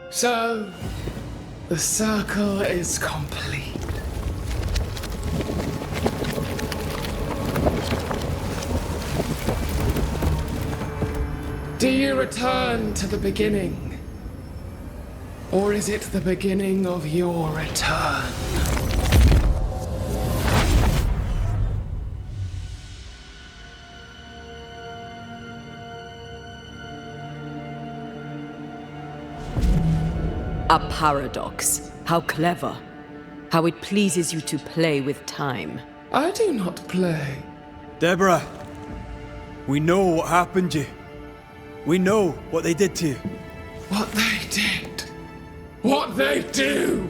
So, the circle is complete. Do you return to the beginning? Or is it the beginning of your return? A paradox. How clever. How it pleases you to play with time. I do not play. Deborah, we know what happened to you. We know what they did to you. What they did. What they do.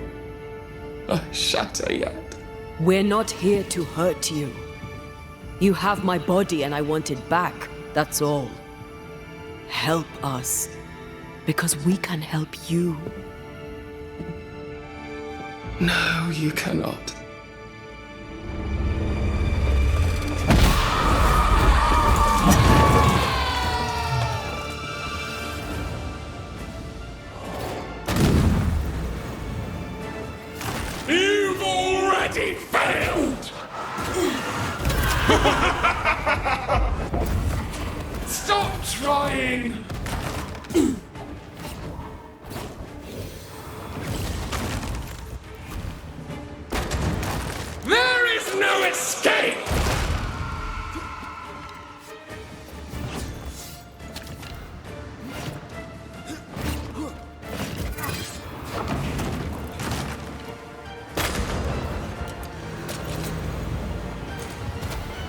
I shudder yet. We're not here to hurt you. You have my body and I want it back, that's all. Help us, because we can help you. No, you cannot. You've already failed! Stop trying! There is no escape!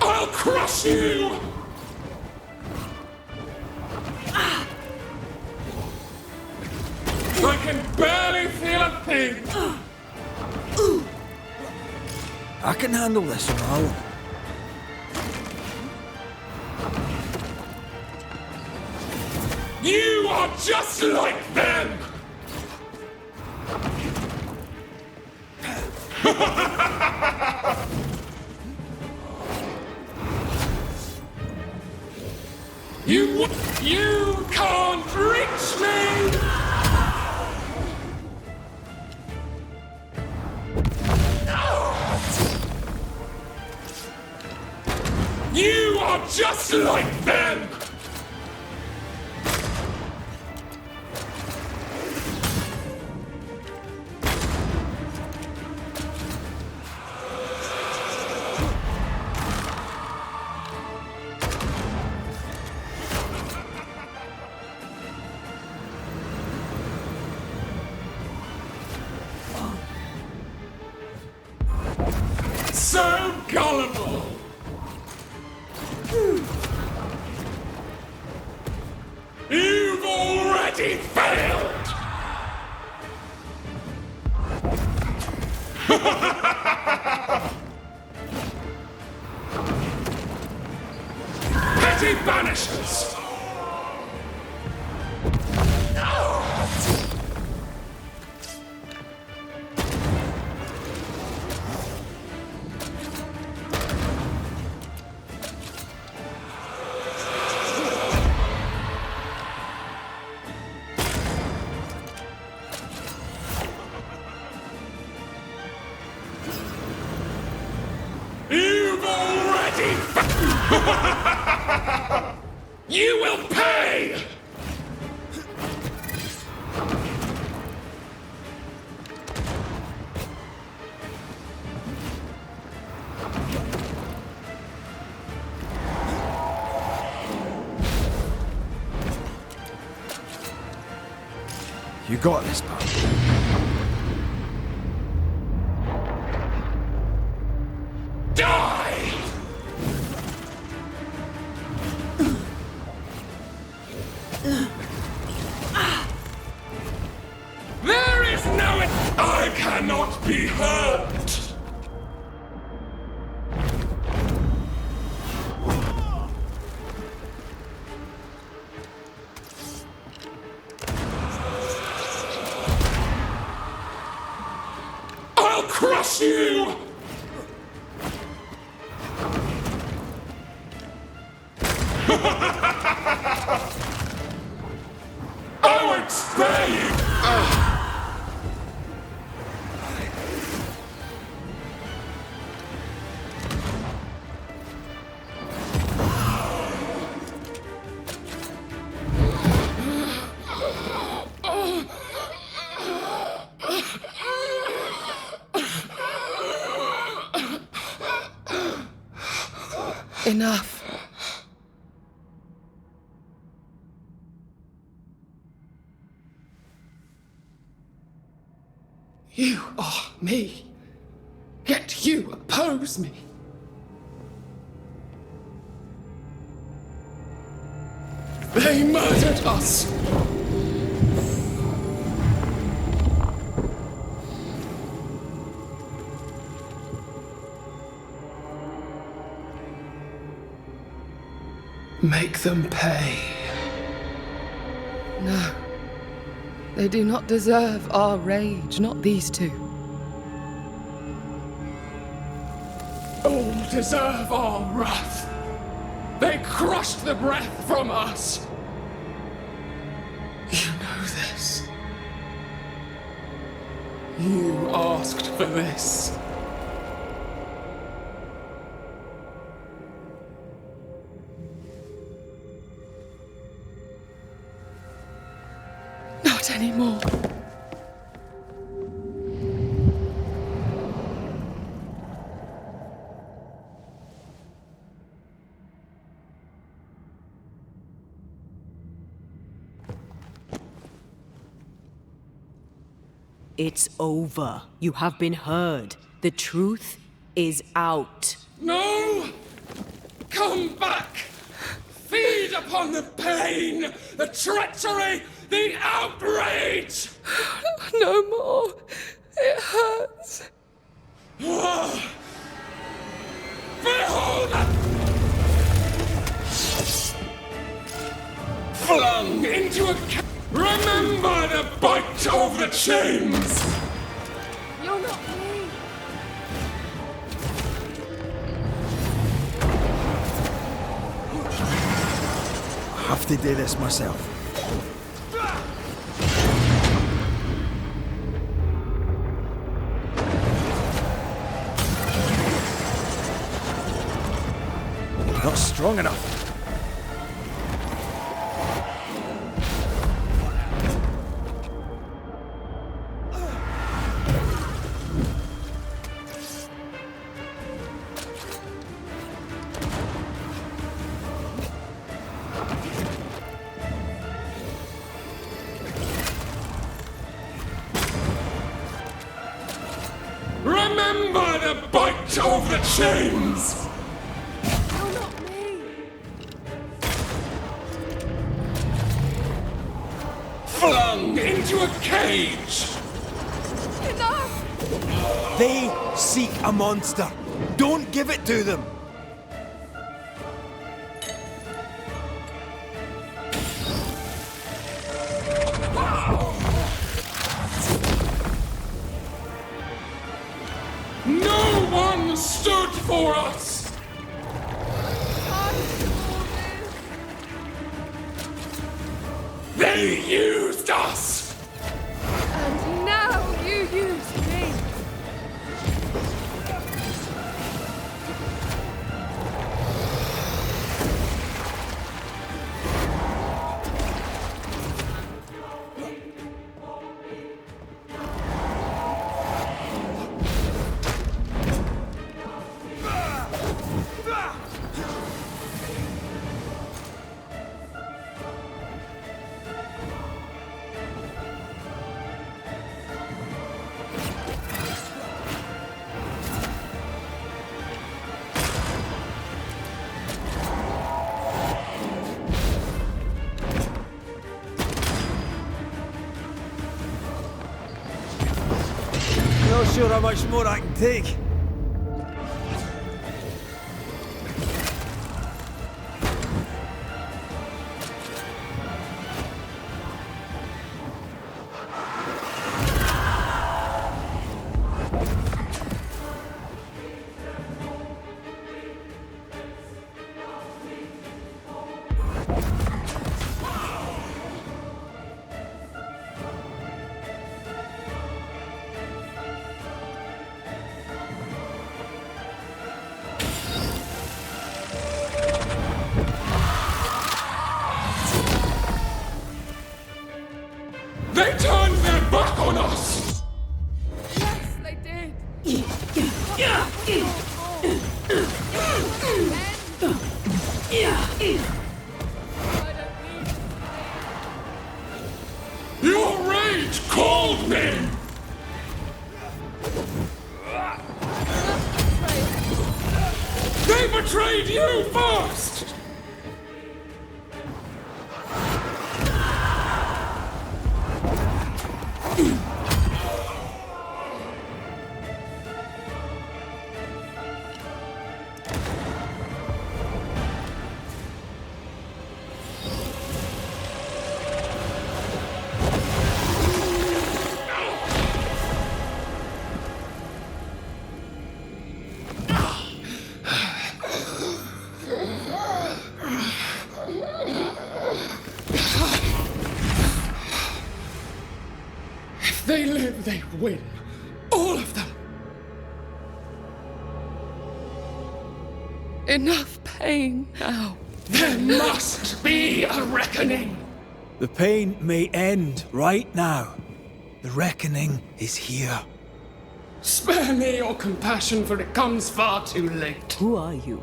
I'll crush you! I can barely feel a thing! I can handle this on my own. You are just like them! You can't reach me! You are just like them! So gullible! You've already failed! Petty Banishers! You've already You will pay! You got this, pal. Die! There is no... I cannot be hurt! Enough. You are me, yet you oppose me. They murdered us. Make them pay. No. They do not deserve our rage, not these two. All deserve our wrath. They crushed the breath from us. You know this. You asked for this. Not anymore. It's over. You have been heard. The truth is out. No! Come back! Feed upon the pain, the treachery, the outrage! No more. It hurts. Behold! Flung into a remember the bite of the chains! You're not me. I have to do this myself. Not strong enough. Remember the bite of the chains! You're not me. Flung into a cage! Enough! They seek a monster. Don't give it to them. No one stood for us! They used us! And now you use me! Not sure how much more I can take. defeated you first! They live, they win. All of them. Enough pain now. There must be a reckoning. The pain may end right now. The reckoning is here. Spare me your compassion, for it comes far too late. Who are you?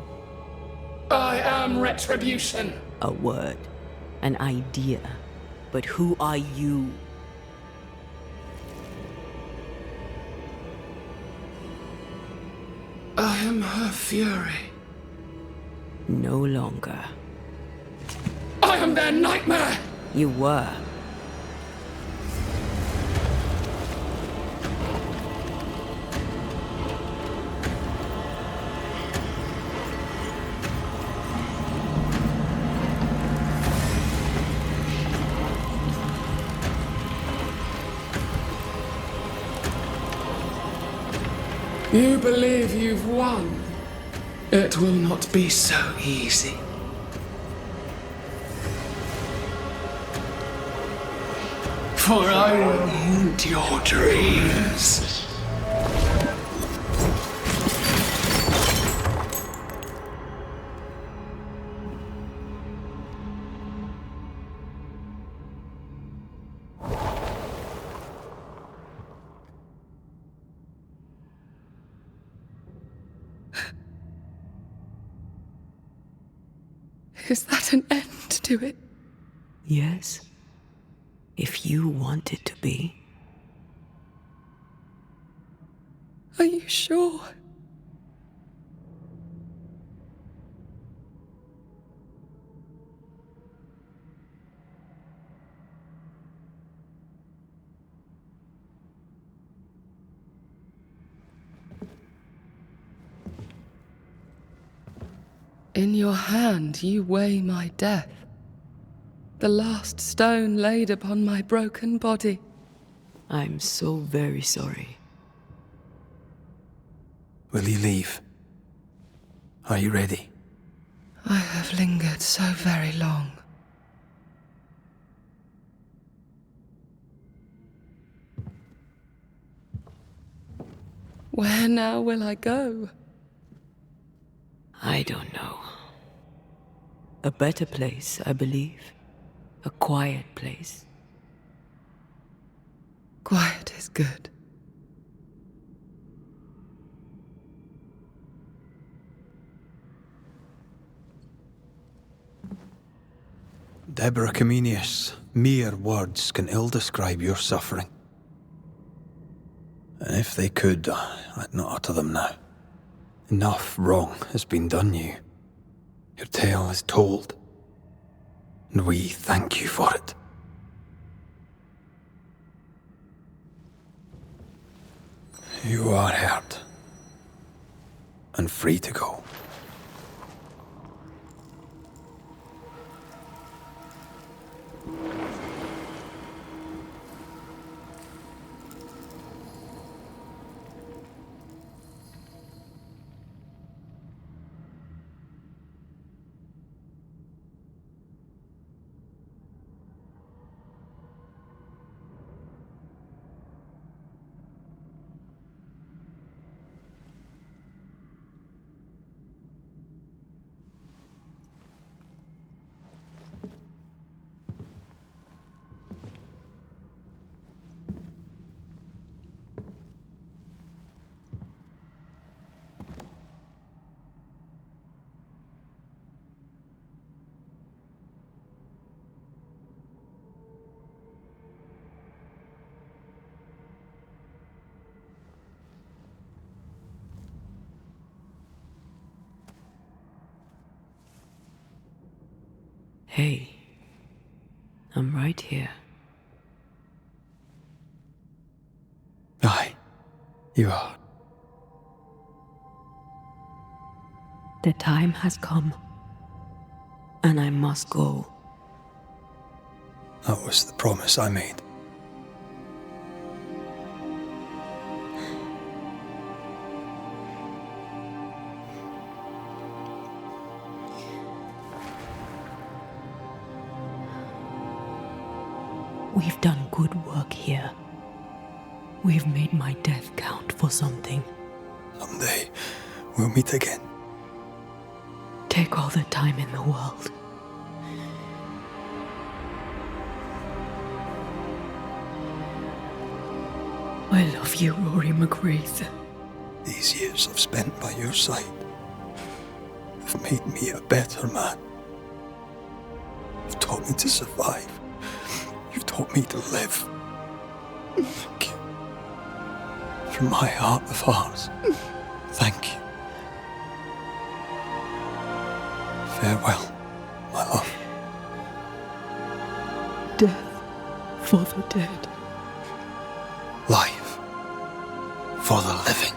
I am retribution. A word, an idea. But who are you? I am her fury. No longer. I am their nightmare! You were. You believe you've won? It will not be so easy. For I will haunt your dreams. Is that an end to it? Yes. If you want it to be. Are you sure? In your hand you weigh my death, the last stone laid upon my broken body. I'm so very sorry. Will you leave? Are you ready? I have lingered so very long. Where now will I go? I don't know. A better place, I believe. A quiet place. Quiet is good. Deborah Comenius, mere words can ill describe your suffering. And if they could, I'd not utter them now. Enough wrong has been done you. Your tale is told, and we thank you for it. You are heard, and free to go. Hey, I'm right here. Aye, you are. The time has come, and I must go. That was the promise I made. We've done good work here. We've made my death count for something. Someday, we'll meet again. Take all the time in the world. I love you, Rory McGrath. These years I've spent by your side have made me a better man. You've taught me to survive. You've taught me to live. Thank you. From my heart of hearts, thank you. Farewell, my love. Death for the dead. Life for the living.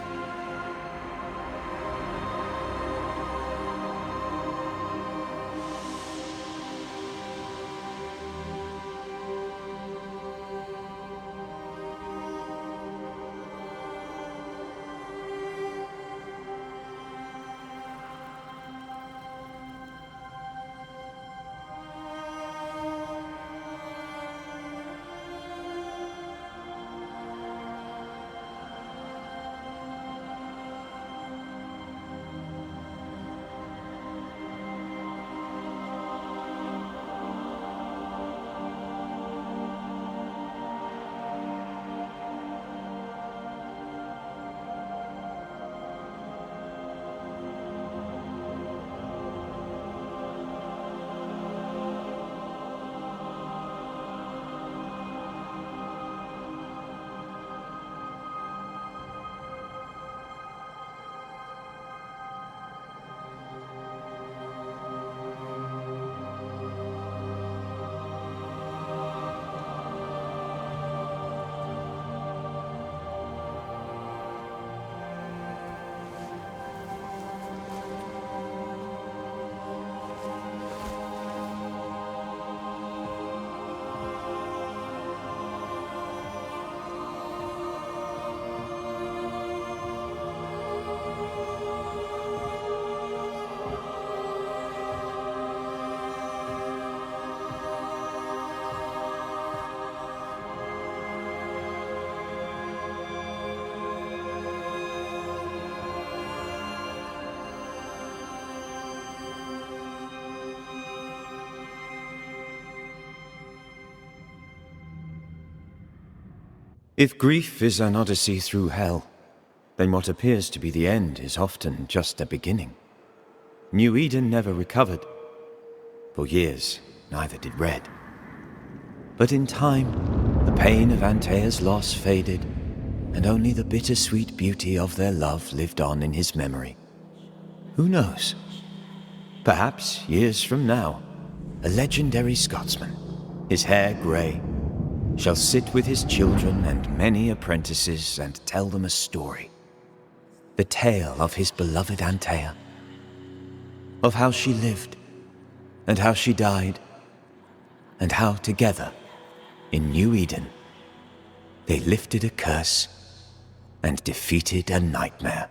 If grief is an odyssey through hell, then what appears to be the end is often just a beginning. New Eden never recovered. For years, neither did Red. But in time, the pain of Antea's loss faded, and only the bittersweet beauty of their love lived on in his memory. Who knows? Perhaps, years from now, a legendary Scotsman, his hair grey, shall sit with his children and many apprentices and tell them a story. The tale of his beloved Antea. Of how she lived, and how she died, and how together, in New Eden, they lifted a curse and defeated a nightmare.